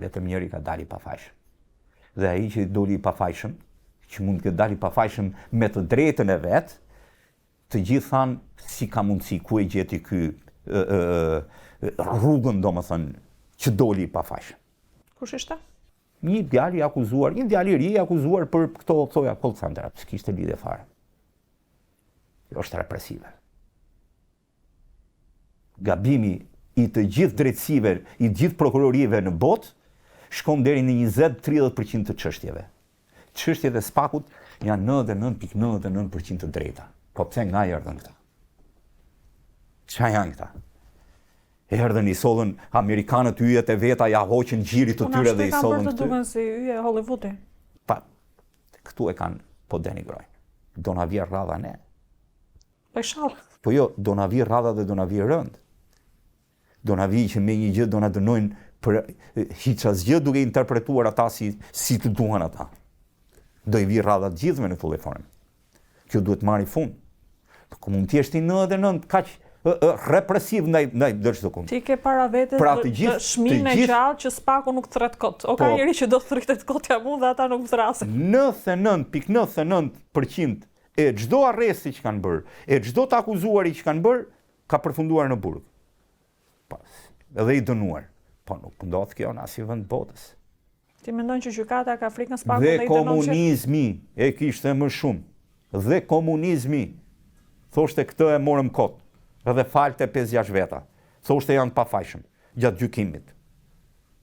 Vetëm njëri ka dali pafajshëm. Dhe ai që doli pafajshëm, që mund të dali pafajshëm me të drejtën e vet, të gjithë thanë si ka mundësi, ku e gjeti ky rrugën, domethënë, që doli pafajshëm. Kush ishte? Një djalë i akuzuar, një djalë i ri i akuzuar për këto thoja call center, s'kishte lidhje fare. Është represive. Gabimi i të gjithë drejtësive, i gjithë prokurorive në botë, shkon deri në 20-30% të çështjeve. Çështjet e spakut janë 99.99% të drejta. Po pse nga erdhën këta? Çfarë janë këta? Erdhën i sollën amerikanët yjet e veta, ja hoqën gjirit të tyre dhe i sollën këtu. Unë duken si yje Hollywoodi. Pa, këtu e kanë po denigrojnë. Do na vjen rradha ne. Po jo, do na vi rradha dhe do na vi rënd. Do na vi që me një gjë do na dënojnë për hiç asgjë duke interpretuar ata si të duan ata. Do i vi rradha të gjithëve në këtë formë. Kjo duhet marrë fund. Po mund të jesh ti 99 kaq represiv ndaj çdo kund. Ti ke para vetes shminë e gjallë që spaku nuk thret kot. O ka njëri që do thritet kot jam unë dhe ata nuk thrasin. 99.99% e çdo arresti që kanë bërë, e çdo të akuzuari që kanë bërë, ka përfunduar në burg. Pas, edhe i dënuar. Po nuk ndodh kjo në asnjë vend botës. Ti mendon që gjykata ka frikën spakun dhe i dënon? Dhe komunizmi e kishte më shumë. Dhe komunizmi thoshte këtë e morëm kot. Edhe falte 5-6 veta. Thoshte janë pafajshëm gjatë gjykimit.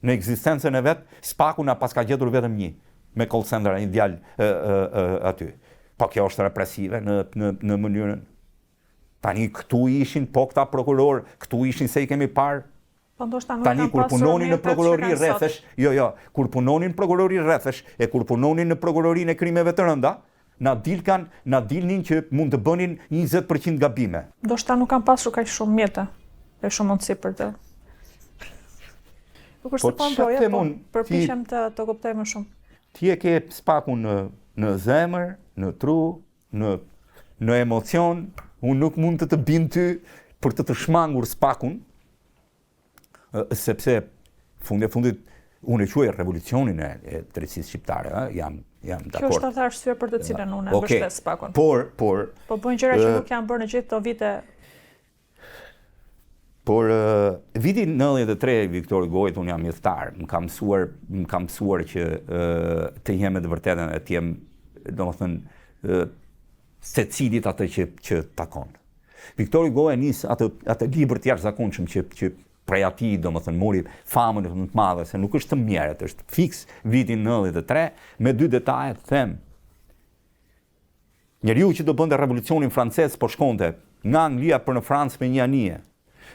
Në ekzistencën e vet, spaku na paska gjetur vetëm një me call center një djalë aty. Po kjo është represive në mënyrën. Tani këtu ishin, po këta prokuror, këtu ishin se i kemi parë. Tani kur punonin në prokurori rrethësh, kur punonin në prokurori rrethësh e kur punonin në prokurorinë e krimeve të rënda, na dilnin që mund të bënin 20% gabime. Ndoshta nuk kanë pasur kaq shumë mjete, e shumë mundësi për të. Nuk është po ndoja, po përpiqem të kuptoj më shumë. Ti e ke spakun në zemër, në tru, në emocion, unë nuk mund të bind ty për të shmangur spakun, sepse fundit unë e quaj revolucionin e drejtësisë shqiptare, jam dakord. Kjo është atë arsye për të cilën unë e mbështes pakun. Po bëjnë gjëra që nuk janë bërë në gjithë këto vite. Por viti 93 Viktor Gojt unë jam mjethtar, më ka mësuar që të jem me të vërtetën e të jem, domethënë, secilit atë që takon. Viktor Gojt nis atë libër të jashtëzakonshëm që prej atij, domethënë, mori famën më të madhe, se nuk është të mjerët, është fiks vitin 93 me 2 detaje të them. Njeriu që do bënte revolucionin francez po shkonte nga Anglia për në Francë me një anije.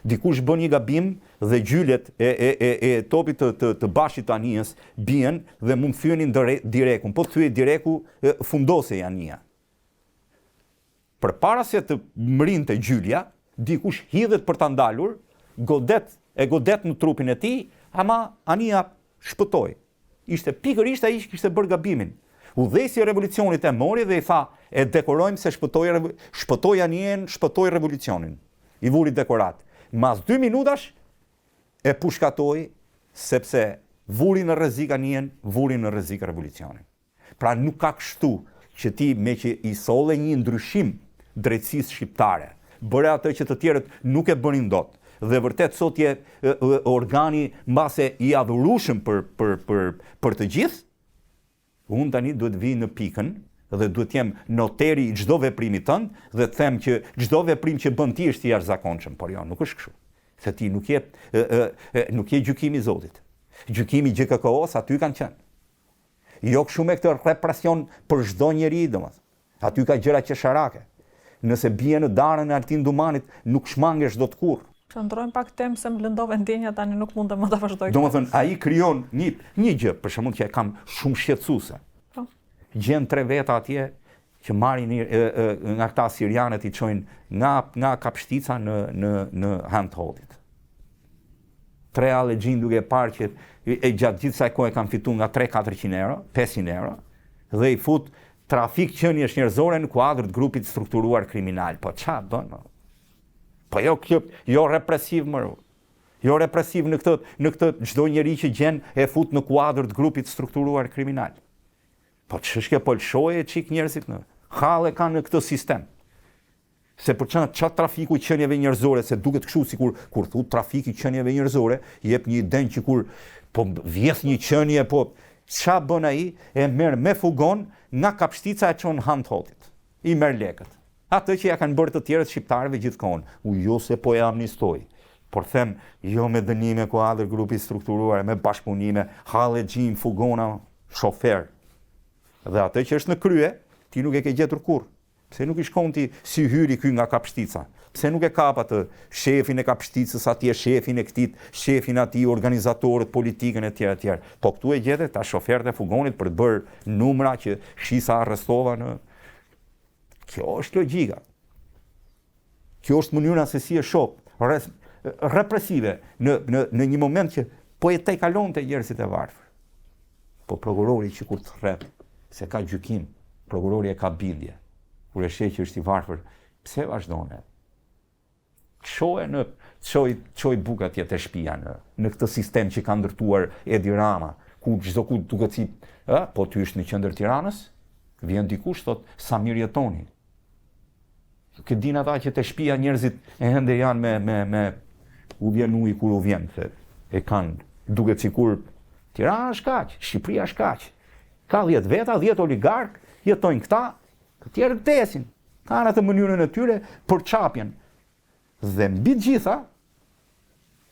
Dikush bën një gabim dhe gjylet e topit të bashit të anijes bien dhe mund thyenin direkun. Po thyej direku, fundose anija. Përpara se të mrinte gjylja, dikush hidhet për ta ndalur, godet në trupin e tij, ama anija shpëtoi. Ishte pikërisht ai që kishte bërë gabimin. Udhëheqësi i revolucionit e mori dhe i tha, e dekorojmë se shpëtoi anijen, shpëtoi revolucionin. I vuri dekorat. Mas 2 minutash e pushkatoi sepse vuri në rrezik anijen, vuri në rrezik revolucionin. Pra nuk ka kështu që ti me që i solle një ndryshim drejtësisë shqiptare, bëre atë që të tjerët nuk e bënin dot. Dhe vërtet sot je organi mbase i adhurueshëm për të gjithë. Unë tani duhet vi në pikën dhe duhet jem noteri i çdo veprimi tënd dhe të them që çdo veprim që bën ti është i jashtëzakonshëm, por jo, nuk është kështu. Se ti nuk je gjykimi i Zotit. Gjykimi i GKK-s aty kanë qenë. Jo kështu me këtë represion për çdo njeri, domethënë. Aty ka gjëra qesharake. Nëse bie në darën e Altin Dumanit, nuk shmangesh dot kurrë. Të ndrojmë pak temë se më lëndove ndjenja tani nuk mund të më ta vazhdoj. Domethënë ai krijon një gjë, për shembull që e kam shumë shqetësuese. Gjen 3 veta atje që marrin nga këta sirianët i çojnë nga Kapshtica në Handholdit. 3 Alexhin duke parë që gjatë gjithë kësaj kohe kanë fituar nga 3-400 euro, 500 euro dhe i fut trafik qenies njerëzore në kuadër të grupit strukturuar kriminal. Po ç'a bën? Po jo represiv më. Jo represiv në këtë çdo njeri që gjen e fut në kuadër të grupit strukturuar kriminal. Po ç'është kjo polshoje çik njerëzit në. Halle kanë në këtë sistem. Se për çfarë trafiku i qenieve njerëzore, se duket kështu sikur kur thut trafiki i qenieve njerëzore, jep një iden që kur po vjedh një qenie, po ç'a bën ai? E merr me fugon nga Kapshtica e çon Handholdit. I merr lekët. Atë që ja kanë bërë të tjerët shqiptarëve gjithkohon. Jo se po e amnistoj. Por them, jo me dënime kuadër grupi strukturuar, me bashkëpunime, halle xhim, fugona, shofer. Dhe atë që është në krye, ti nuk e ke gjetur kurrë. Pse nuk i shkon ti si hyri ky nga Kapshtica? Pse nuk e kap atë shefin e Kapshticës atje, shefin e këtij, shefin atij, organizatorët, politikën e tjerë. Po këtu e gjetet ta shoferët e fugonit për të bërë numra që shisa arrestova në. Kjo është logjika. Kjo është mënyra se si e shoh represive në një moment që po e tejkalonte njerëzit e varfër. Po prokurori që kur thret se ka gjykim, prokurori e ka bindje. Kur e sheh që është i varfër, pse vazhdon? Çoj buka atje te shtëpia në këtë sistem që ka ndërtuar Edi Rama, ku çdo ku duket si, po ty është në qendër Tiranës, vjen dikush thot Samir jetoni. Që din ata që te shtëpia njerëzit ende janë me u vjen uji kur u vjen, se e kanë duket sikur Tirana është kaq, Shqipëria është kaq. Ka 10 veta, 10 oligark, jetojnë këta, të tjerë vdesin. Kanë atë mënyrën e tyre për çapjen. Dhe mbi të gjitha,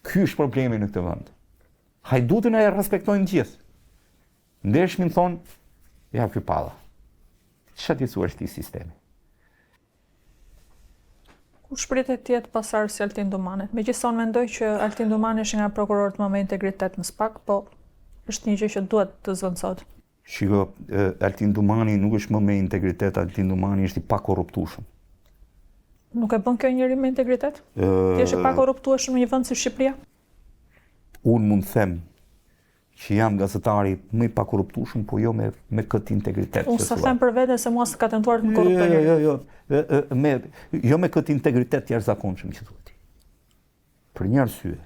ky është problemi në këtë vend. Hajdutën e respektojnë gjithë. Ndeshmin thonë, ja ky palla. Çfarë ti thua ti sistemi? Ku shpritet të jetë pasardhës si Altin Dumani? Megjithëse unë mendoj që Altin Dumani është nga prokurorët më me integritet në SPAK, po është një gjë që duhet të zvendësohet. Shiko, Altin Dumani nuk është më me integritet, Altin Dumani është i pakorruptueshëm. Nuk e bën kjo njëri me integritet? Ti je i pakorruptueshëm në një vend si Shqipëria? Unë mund të them që jam gazetari më i pakorruptueshëm, po jo me këtë integritet. Unë sa them për veten se mua s'ka tentuar të më korruptoj. Jo me këtë integritet të jashtëzakonshëm që thuat ti. Për një arsye.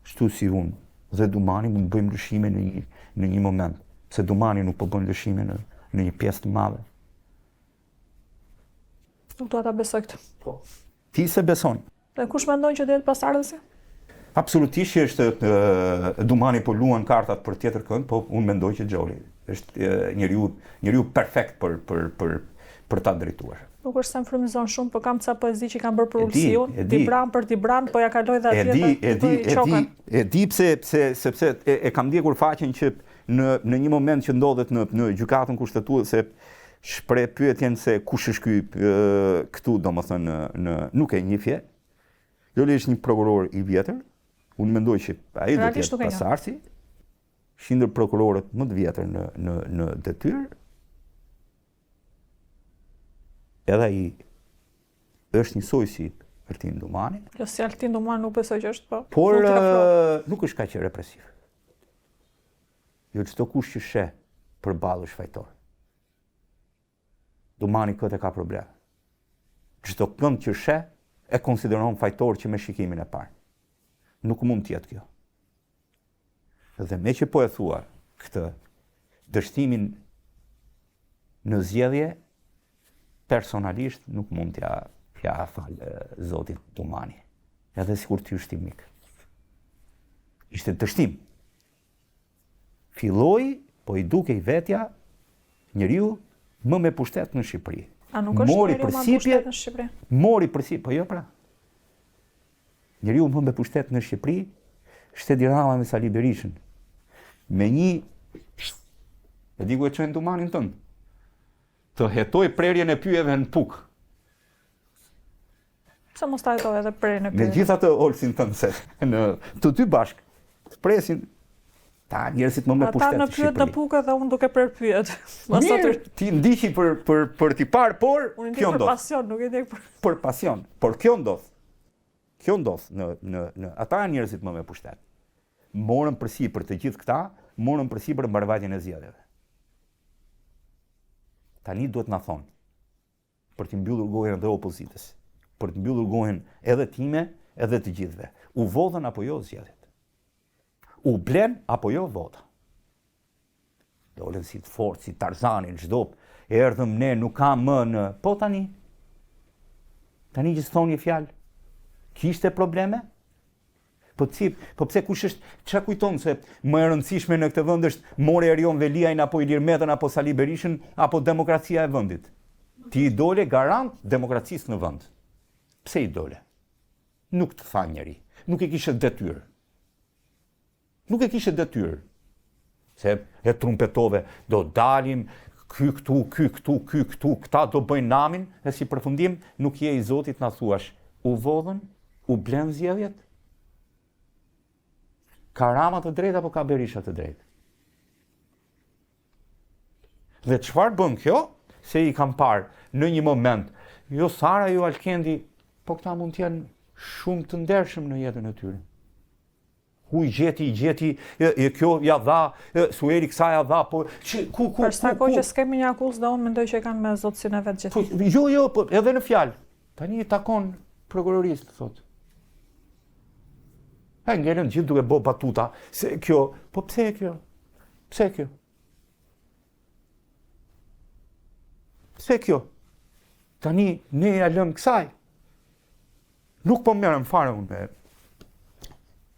shtu si unë dhe Dumani mund bëjmë ndryshime në një moment, se Dumani nuk po bën ndryshime në një pjesë të madhe. Nuk dua ta besoj këtë. Po. Ti se beson. Dhe kush mendon që do jetë pasardhësi? Absolutisht që është Dumani po luan kartat për tjetër kënd, po unë mendoj që Xholi është njeriu perfekt për ta drejtuar. Nuk është se më frymëzon shumë, po kam ca poezi që kanë bërë për Ulsion, Tibran për Tibran, po ja kaloj dhe atje. E di sepse e kam ndjekur faqen që në një moment që ndodhet në gjykatën kushtetuese shpreh pyetjen se kush është ky këtu, domethënë nuk e njihje. Loli është një prokuror i vjetër. Unë mendoj që ai do të jetë pasardhësi, shindër prokurorët më të vjetër në detyrë. Edhe ai është njësoj si Altin Dumani. Jo, si Altin Dumani nuk besoj që është, po. Por nuk është kaq represiv. Jo çdo kush që sheh përballë është fajtor. Dumani këtë ka problem. Çdo kënd që sheh e konsideron fajtor që me shikimin e parë. Nuk mund të jetë kjo. Dhe me që po e thua këtë dështimin në zgjedhje, personalisht nuk mund t'ja fal zotit Dumani. Edhe sikur ty është timik. Ishte dështim. Filloi, po i duke i vetja, njeriu më me pushtet në Shqipëri. A nuk është njeriu më pushtet në Shqipëri? Mori përsipje, po jo pra. Njeriu më me pushtet në Shqipëri, shteti Rama me Sali Berishën. Me një, e di ku e çojnë Dumanin tënd, të hetoj prerjen e pyjeve në Puk. Pse mos ta hetoj edhe prerjen e pyjeve? Me gjithë atë olsin tënd se të dy bashk, të presin ta njerëzit më me pushtet në Shqipëri. Ata në pyet në Puk dhe unë duke prerë pyet. Mirë, ti ndiqi për t'i parë, por unë kjo ndjek për ndodh. pasion, nuk e ndjek Për pasion, por kjo ndodh. Kjo ndodh në ata janë njerëzit më me pushtet. Morën përsipër të gjithë këta, morën përsipër mbarvajtjen e zgjedhjeve. Tani duhet na thonë, për të mbyllur gojën edhe opozitës, për të mbyllur gojën edhe time, edhe të gjithëve. U vodhën apo jo zgjedhjet? U blen apo jo vota? Dolen si të fortë, si Tarzanin, çdo erdhëm ne, nuk kam më në... Po tani që s'thon një fjalë, kishte probleme? Po pse kush është, çka kujton se më e rëndësishme në këtë vend është more Erion Veliajn apo Ilir Metën apo Sali Berishën apo demokracia e vendit? Ti i dole garant demokracisë në vend. Pse i dole? Nuk të tha njeri, nuk e kishte detyrë. Nuk e kishte detyrë. Se e trumpetove, do dalim, ky këtu, këta do bëjnë namin, e si përfundim nuk je i Zotit na thuash, u vodhën, u blen zgjedhjet? Ka Rama të drejtë apo ka Berisha të drejtë? Dhe çfarë bën kjo? Se i kam parë në një moment, jo Sara, jo Alkendi, po këta mund të jenë shumë të ndershëm në jetën e tyre. Ku i gjeti, kjo ja dha, Sueri kësa ja dha, po Për sa kohë që s'kemi një akuzë dhe unë mendoj që e kanë me zotësinë e vetë gjithë. Jo, po edhe në fjalë. Tani i takon prokurorisë, thotë. Ngelën gjithë duke bo batuta, se kjo, po pse kjo? Pse kjo? Pse kjo? Tani ne ja lëm kësaj. Nuk po merrem fare unë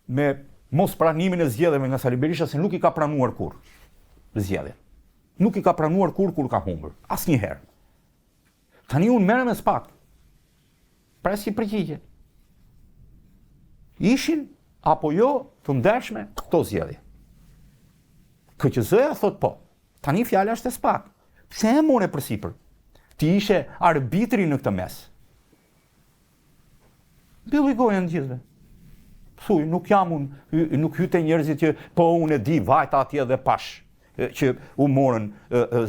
me mos pranimin e zgjedhjeve nga Sali Berisha, se nuk i ka pranuar kur zgjedhjen. Nuk i ka pranuar kur ka humbur. Asnjëherë. Tani unë merrem me SPAK. Pra si përgjigje. Ishin apo jo të ndershme këto zgjedhje. KQZ-ja thot po. Tani fjala është e SPAK. Pse e more përsipër? Ti ishe arbitri në këtë mes. Mbylli gojën gjithëve. Thuj, nuk jam unë, nuk hyte njerëzit që po unë e di, vajta atje dhe pash, që u morën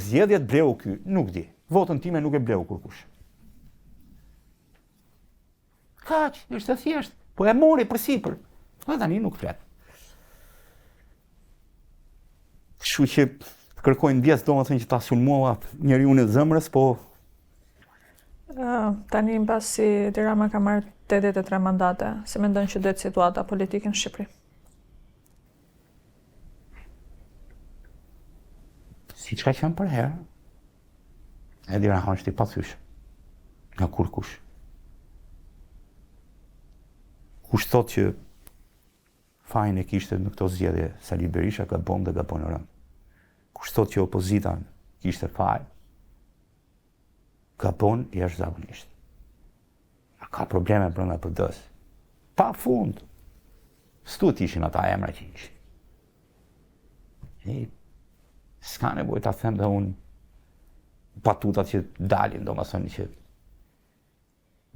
zgjedhjet, bleu ky, nuk di. Votën time nuk e bleu kurkush. Kaq, është e thjesht, po e mori përsipër. Dhe tani nuk flet. Kështu që kërkojnë ndjes domethënë që ta sulmova njeriu në zemrës, po tani mbasi Edi Rama ka marrë 83 mandate, si mendon që do të situata politike në Shqipëri? Ki që ka qenë për herë, Edi Rama është i pathysh, nga kur kush. Kush thot që fajin e kishte në këto zgjedhje Sali Berisha gabon dhe gabon rëm. Kush thot që opozita kishte faj, gabon jashtëzakonisht. Ka probleme brenda PD-s. Pa fund. S'tu t'ishin ata emra që ishin. S'ka nevojë ta them dhe unë batutat që dalin, domethënë që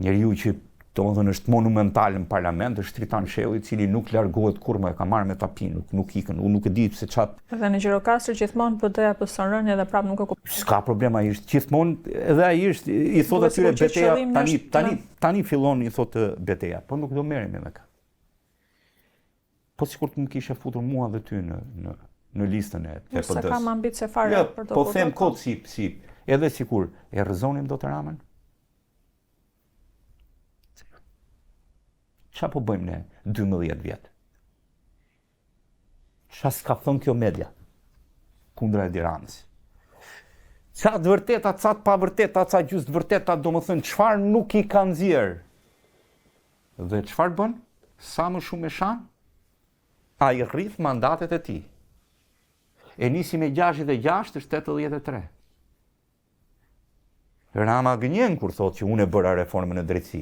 njeriu që domethënë është monumental në parlament, është Tritan Shehu, i cili nuk largohet kurrë, e ka marrë me tapin, nuk ikën, unë nuk e di pse çat. Dhe në Gjirokastër gjithmonë PD-ja pëson rënje dhe prapë nuk e kupton. S'ka problem, ai është gjithmonë, edhe ai është i thotë atyre betejë, tani fillon i thotë betejë, po nuk do merremi me kë. Po sikur të më kishe futur mua dhe ty në listën e PD-s. Sa kam ambicie fare për të. Po them kot si edhe sikur e rrëzonim dot Ramën. Qa po bëjmë ne 12 vjetë? Qa s'ka thënë kjo media kundra Edi Ramës? Qa të vërteta, qa të pa vërteta, qa gjusë të vërteta, do më thënë, qëfar nuk i kanë zjerë? Dhe qëfar bën? Sa më shumë e shanë, a i rrith mandatet e ti. E nisi me 66, është 83. Rama gënjen kur thot që unë e bëra reformën në drejtësi.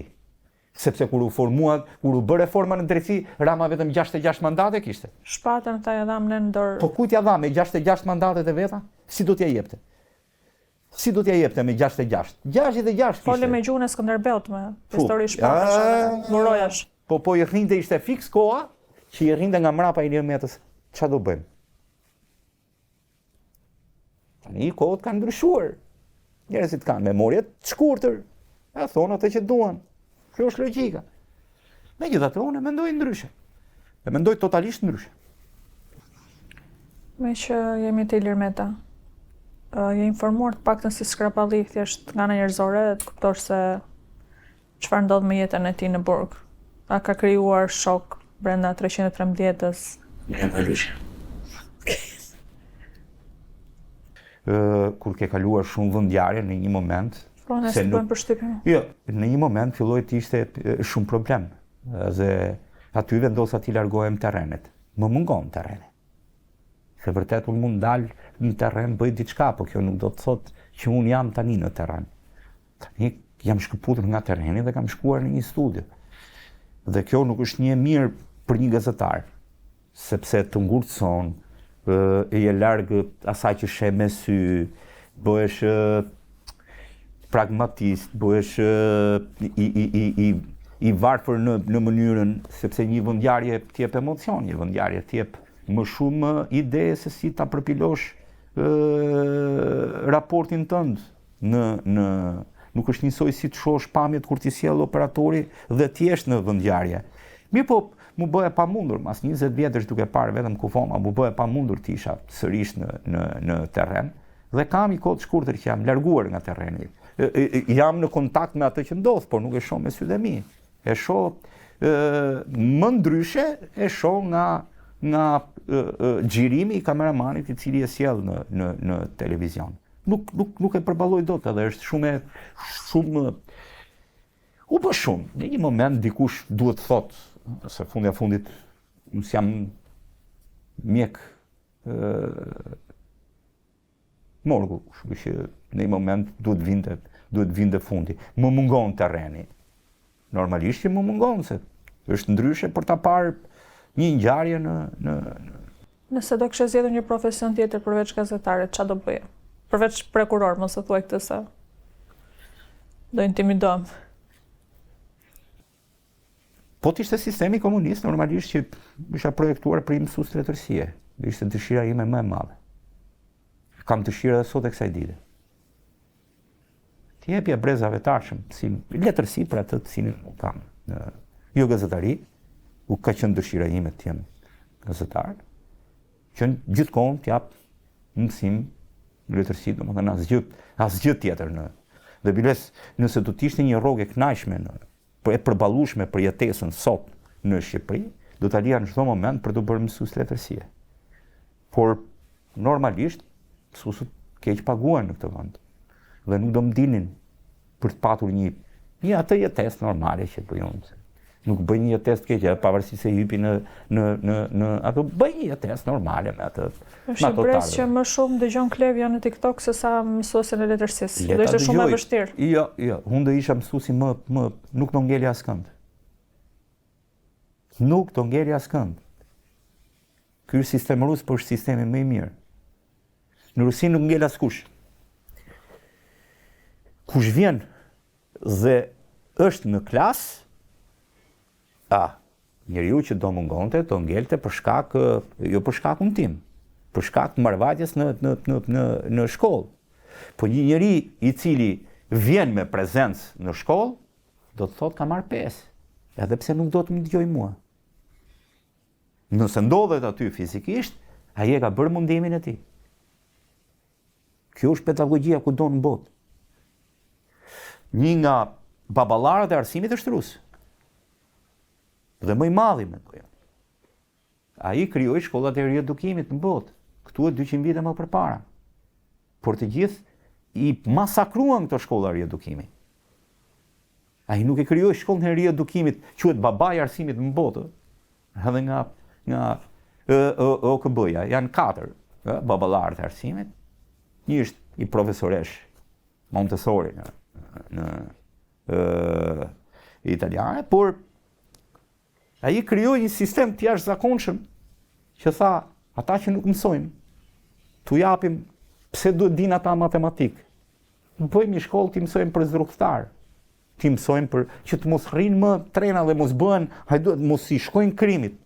Sepse kur u bë reforma në drejtësi, Rama vetëm 66 mandate kishte. Shpatën ta ja dham në dorë. Po kujt ja dha me 66 mandatet e veta? Si do t'ja jepte? Si do t'ja jepte me 66? 66 kishte. Fole me gjuhën e Skënderbelt me histori shpatësh. Murojash. Po i rrinte ishte fiks koha, që i rrinte nga mrapa Ilir Metës. Ç'a do bëjmë? Tani kohët kanë ndryshuar. Njerëzit kanë memorie të shkurtër. Ja thonë atë që duan. Kjo është logjika. Megjithatë, unë mendoj ndryshe. E mendoj totalisht ndryshe. Me që jemi te Ilir Meta, je informuar të paktën si skrapalli thjesht nga ana njerëzore, të kuptosh se çfarë ndodh me jetën e tij në burg. A ka krijuar shok brenda 313-s? Kur ke kaluar shumë vendjarje në një moment, po ne s'e bëjmë përshtypjen. Jo, në një moment filloi të ishte shumë problem. Dhe aty vendosa ti largohem terrenet. Më mungon terreni. Se vërtet unë mund dal në terren bëj diçka, po kjo nuk do të thotë që unë jam tani në terren. Tani jam shkëputur nga terreni dhe kam shkuar në një studio. Dhe kjo nuk është një mirë për një gazetar, sepse të ngurtëson, e je larg asaj që sheh me sy, bëhesh pragmatist, bëhesh i varfër në mënyrën, sepse një vendjarje t'jep emocion, një vendjarje t'jep më shumë ide se si ta përpilosh raportin tënd nuk është njësoj si të shohësh pamjet kur t'i sjell operatori dhe t'jesh në vendjarje. Mirë po, mu bëhe pa mundur, mas 20 vjetësh duke parë vetëm kufoma, mu bëhe pa mundur t'isha sërish në terren, dhe kam i kohë të shkurtër që jam larguar nga terreni. Jam në kontakt me atë që ndodh, por nuk e shoh me sytë e mi. E shoh më ndryshe, e shoh nga xhirimi i kameramanit i cili e sjell në televizion. Nuk e përballoj dot, edhe është shumë u bë shumë. Në një moment dikush duhet thotë, se fundi a fundit unë jam mjek morgu, kështu që në një moment duhet vinte fundi. Më mungon terreni. Normalisht që më mungon, se është ndryshe për ta parë një ngjarje në Nëse do kishe zgjedhur një profesion tjetër përveç gazetarit, ç'a do bëje? Përveç prokuror, mos e thuaj këtë se do intimidojmë. Po t'ishte sistemi komunist, normalisht që isha projektuar për i mësues letërsie. Dhe ishte dëshira ime më e madhe. Kam dëshira dhe sot e kësaj dite. T'i jepja brezave tashëm, si letërsi për atë të cilin kam. Jo gazetari, u ka qenë dëshira ime të jem gazetar, që gjithkohon t'jap mësim letërsi, domethënë asgjë tjetër në. Dhe biles, nëse do t'ishte një rrogë e kënaqshme e përballueshme për jetesën sot në Shqipëri, do ta lija në çdo moment për të bërë mësues letërsie. Por normalisht mësuesët keq paguhen në këtë vend. Dhe nuk do më dinin për të patur një atë jetesë normale që bëjnë. Nuk bëjnë një jetesë të keqe, pavarësisht se hypi në ato bëjnë një jetesë normale me atë. Është shqipëres që më shumë dëgjon Klevja në TikTok se sa mësuese në letërsisë. Do ishte shumë e vështirë. Jo, unë do isha mësuesi më nuk do ngeli askënd. Nuk do ngeli askënd. Ky sistem rus po është sistemi më i mirë. Në Rusi nuk ngel askush. Kush vjen dhe është në klasë, njeriu që do mungonte, do ngelte për shkak, jo për shkakun tim, për shkak të marrëvajtjes në shkollë. Po një njeri i cili vjen me prezencë në shkollë, do të thotë ka marrë 5, edhe pse nuk do të më dëgjoj mua. Nëse ndodhet aty fizikisht, ai e ka bërë mundimin e tij. Kjo është pedagogjia ku do në botë. Një nga baballarët e arsimit është rus. Dhe më i madhi mendoj. Ai krijoi shkollat e riedukimit në botë. Këtu e 200 vite më përpara. Por të gjithë i masakruan këto shkolla riedukimi. Ai nuk e krijoi shkollën e riedukimit, quhet babai i arsimit në botë. Edhe nga OKB-ja, janë 4 baballarët e arsimit. Një është i profesoresh Montessori në italiane, por ai krijoi një sistem të jashtëzakonshëm që tha, ata që nuk mësojnë, t'u japim pse duhet din ata matematikë. Bëjmë një shkollë t'i mësojmë për zrugtar, t'i mësojmë për që të mos rrinë më trena dhe mos bëhen, mos i shkojnë krimit.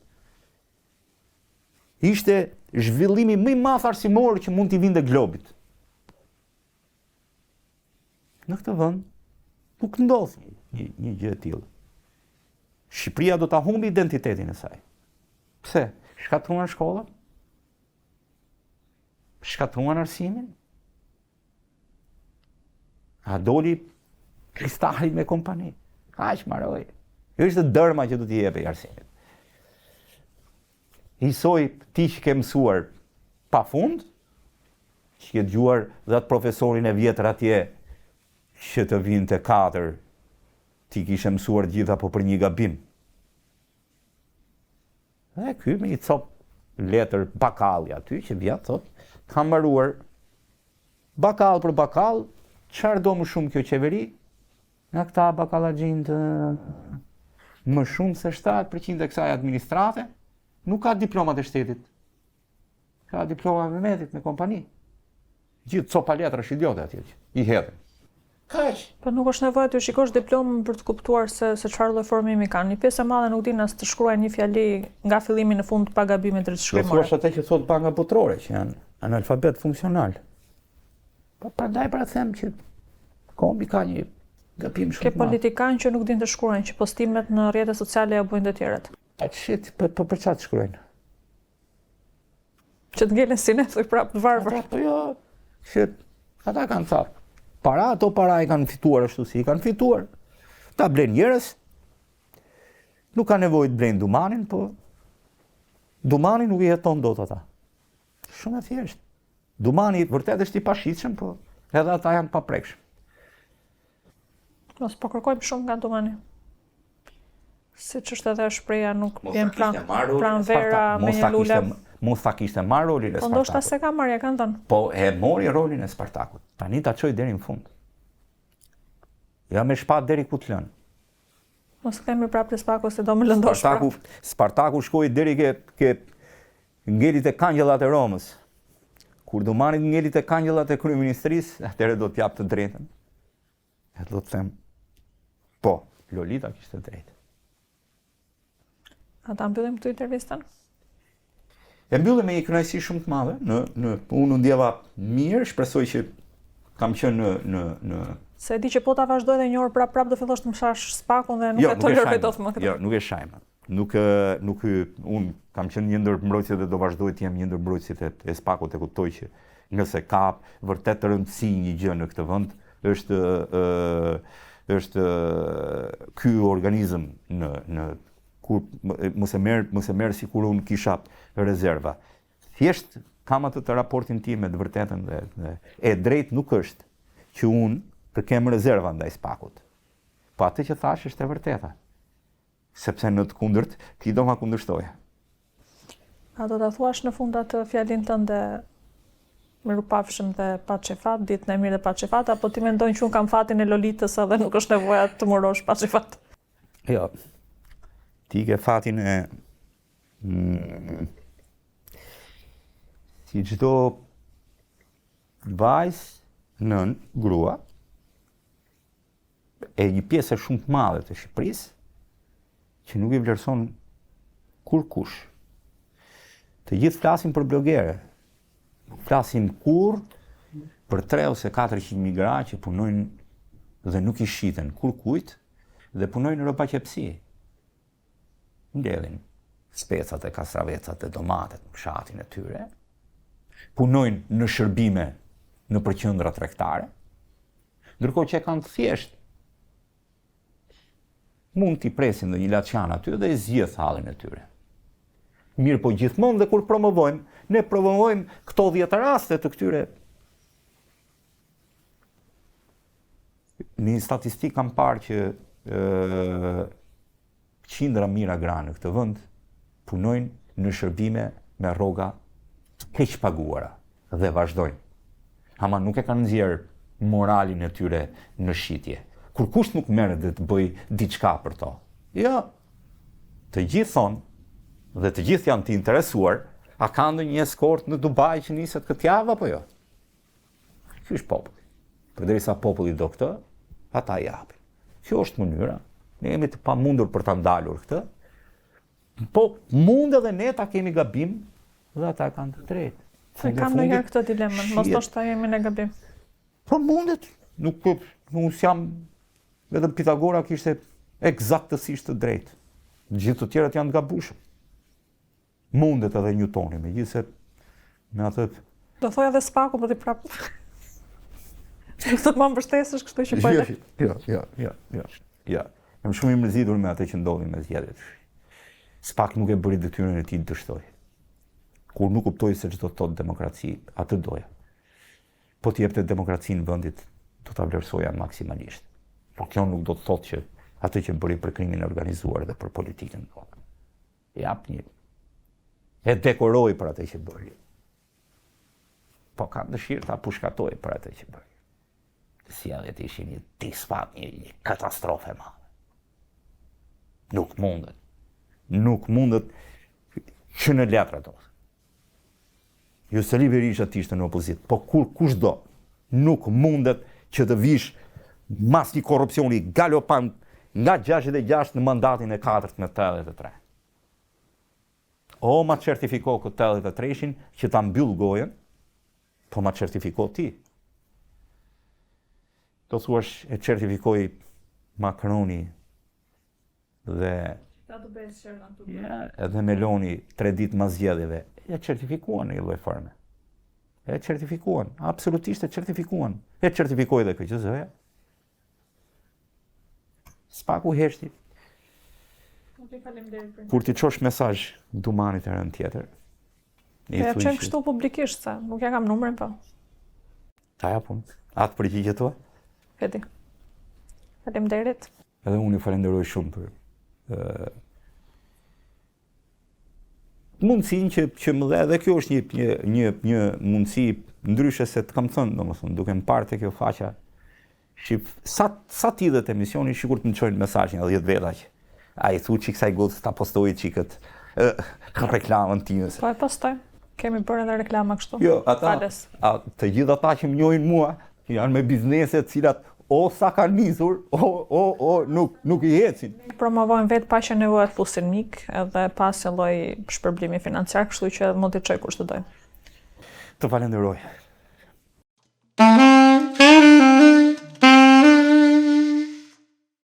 Ishte zhvillimi më i madh arsimor që mund t'i vinte globit. Në këtë vend nuk ndodh një gjë e tillë. Shqipëria do ta humbi identitetin e saj. Pse? Shkatruan shkollat? Shkatruan arsimin? A doli Kristali me kompani? Kaq marroi. Kjo është dërma që do t'i jepej arsimit. Isoj ti që ke mësuar pafund, që ke dëgjuar dhe atë profesorin e vjetër atje që të vinte 4, ti kishe mësuar gjitha po për një gabim. Dhe ky me i cop letër bakalli aty që vjen thot, kam mbaruar bakall për bakall, çfarë do më shumë kjo qeveri? Nga këta bakallaxhin më shumë se 7% e kësaj administrate nuk ka diplomat e shtetit. Ka diploma me mjetit, me kompani. Gjithë copa letrash idiotë atje që i hedhin. Kaq. Po nuk është nevojë të shikosh diplomën për të kuptuar se çfarë lloj formimi kanë. Një pjesë e madhe nuk din as të shkruajnë një fjali nga fillimi në fund pa gabime drejtshkrimore. Do thosh atë që thot banka botërore që janë analfabet funksional. Po prandaj pra them që kombi ka një gabim shumë. Ke politikanë që nuk din të shkruajnë, që postimet në rrjetet sociale ja bojnë të tjerët. Shit, për çfarë shkruajnë? Që të ngelen si ne thoj prapë të varfër. Po jo, shit, ata kanë thënë. Ato para i kanë fituar ashtu si i kanë fituar. Ta blen njerëz. Nuk ka nevojë të blen dumanin, po dumani nuk i jeton dot ata. Shumë e thjeshtë. Dumani vërtet është i pashitshëm, po edhe ata janë paprekshëm. Mos po kërkojmë shumë nga dumani. Siç është edhe shpreha nuk vjen pran vera me një lule. Mos ta kishte marrë rolin e Spartakut. Po ndoshta se ka marrë, kanë thënë. Po e mori rolin e Spartakut. Tani ta çoj deri në fund. Ja me shpatë deri ku të lën. Mos kemi prapë Spartaku se do më lëndosh prapë. Spartaku shkoi deri ke ngelit e kangjëllat e Romës. Kur do marrin ngelit e kangjëllat e kryeministrisë, atëherë do t'jap të drejtën. E do të them. Po, Lolita kishte drejtë. Ata mbyllim këtë intervistën? E mbyllim me një kënaqësi shumë të madhe. Unë ndjeva mirë, shpresoj që kam qenë në Se di që po ta vazhdoj dhe një orë prap do fillosh të më shash spakun dhe nuk e toleroj dot më këtë. Jo, nuk e shajmë. Nuk unë kam qenë një ndër mbrojtësit dhe do vazhdoj të jem një ndër mbrojtësit e spakut, e kuptoj që nëse ka vërtet të rëndësi një gjë në këtë vend, është ky organizëm në kur mos e merr sikur unë kisha rezerva. thjesht kam atë të raportin tim me të vërtetën dhe e drejt nuk është që unë të kem rezerva ndaj SPAK-ut. Po atë që thash është e vërteta. Sepse në të kundërt, ti do ma kundërshtoje. A do të thuash në fund atë fjalin tënde mirupafshim dhe pa çefat, ditën e mirë dhe pa çefat, apo ti mendon që unë kam fatin e Lolitës edhe nuk është nevoja të murosh pa çefat? Jo, ti ke fatin e si çdo vajzë, nën, grua, e një pjesë shumë të madhe të Shqipërisë, që nuk i vlerëson kur kush. Të gjithë flasin për blogere, flasin kur për 3 ose 400 migrantë që punojnë dhe nuk i shiten kur kujt dhe punojnë në rroba qepësi. Mbledhin specat e kastravecat e domatet në fshatin e tyre, punojnë në shërbime në përqendra tregtare, ndërkohë që kanë thjesht mund t'i presin dhe një laçan aty dhe i zgjidh hallin e tyre. Mirë po gjithmonë dhe kur promovojmë, ne promovojmë këto 10 raste të këtyre. Në statistikë kam parë që qindra mijëra gra në këtë vend punojnë në shërbime me rroga keq paguara dhe vazhdojnë. Ama nuk e kanë nxjerr moralin e tyre në shitje. Kur kush nuk merret dhe të bëj diçka për to. Jo. Të gjithë thonë dhe të gjithë janë të interesuar, a ka ndonjë eskort në Dubai që niset këtë javë apo jo? Ky është populli. Përderisa populli do këtë, ata japin. Kjo është mënyra. Ne jemi të pamundur për ta ndalur këtë. Po mund edhe ne ta kemi gabim dhe ata kanë të drejtë. Se kam ndonjëherë këtë dilemën, mos ndoshta jemi në gabim. Po mundet. Nuk jam vetëm Pitagora kishte eksaktësisht të drejtë. Gjithë të tjerët janë të gabueshëm. Mundet edhe Newtoni, megjithëse me atë do thoja edhe SPAK-u po ti prap. Nuk do të më mbështesësh kështu që po. Jo. Jam shumë i mërzitur me atë që ndodhi me zgjedhjet. SPAK nuk e bëri detyrën e tij të dështojë. Kur nuk kuptoi se ç'do të thotë demokraci, atë doja. Po t'i jepte demokracinë vendit, do ta vlerësoja maksimalisht. Por kjo nuk do të thotë që atë që bëri për krimin e organizuar dhe për politikën. Jap një. E dekoroi për atë që bëri. Po kam dëshirë ta pushkatoj për atë që bëri. Sjelljet ishin një dispat, një katastrofë e madhe. Nuk mundet që në letra do. Jo Sali Berisha të ishte në opozit, po kushdo nuk mundet që të vish mas një korrupsioni galopant nga 66 në mandatin e 4 në 83. O ma certifiko këtë 83-shin që ta mbyll gojen, po ma certifiko ti. Do thuash e certifikoi Macroni dhe edhe Meloni 3 ditë mas zgjedhjeve. E certifikuan në një lloj forme. E certifikuan, absolutisht e certifikuan. E certifikoi dhe KQZ-ja. SPAK-u heshti. Kur ti çosh mesazh Dumanit e rën tjetër. Ja çem kështu publikisht se nuk ja kam numrin po. Ta japun. Atë përgjigjet tua? Fedi. Faleminderit. Edhe unë ju falenderoj shumë për mundësinë që më dhe, dhe kjo është një mundësi ndryshe se të kam thënë, domethënë, duke më parë te kjo faqja sa t'idhet emisioni, shikur të më çojnë mesazhin 10 veta që ai thu çik sa i godh ta postoi çikët reklamën time. Po e postoj. Kemi bërë edhe reklama kështu. Jo, të gjithë ata që më njohin mua, që janë me biznese të cilat o sa kanë nisur, nuk i ecin. Promovojnë vetë pa që nevojë të fusin mik, edhe pas një lloj shpërblimi financiar, kështu që mund të çoj kush të dojë. Të falenderoj.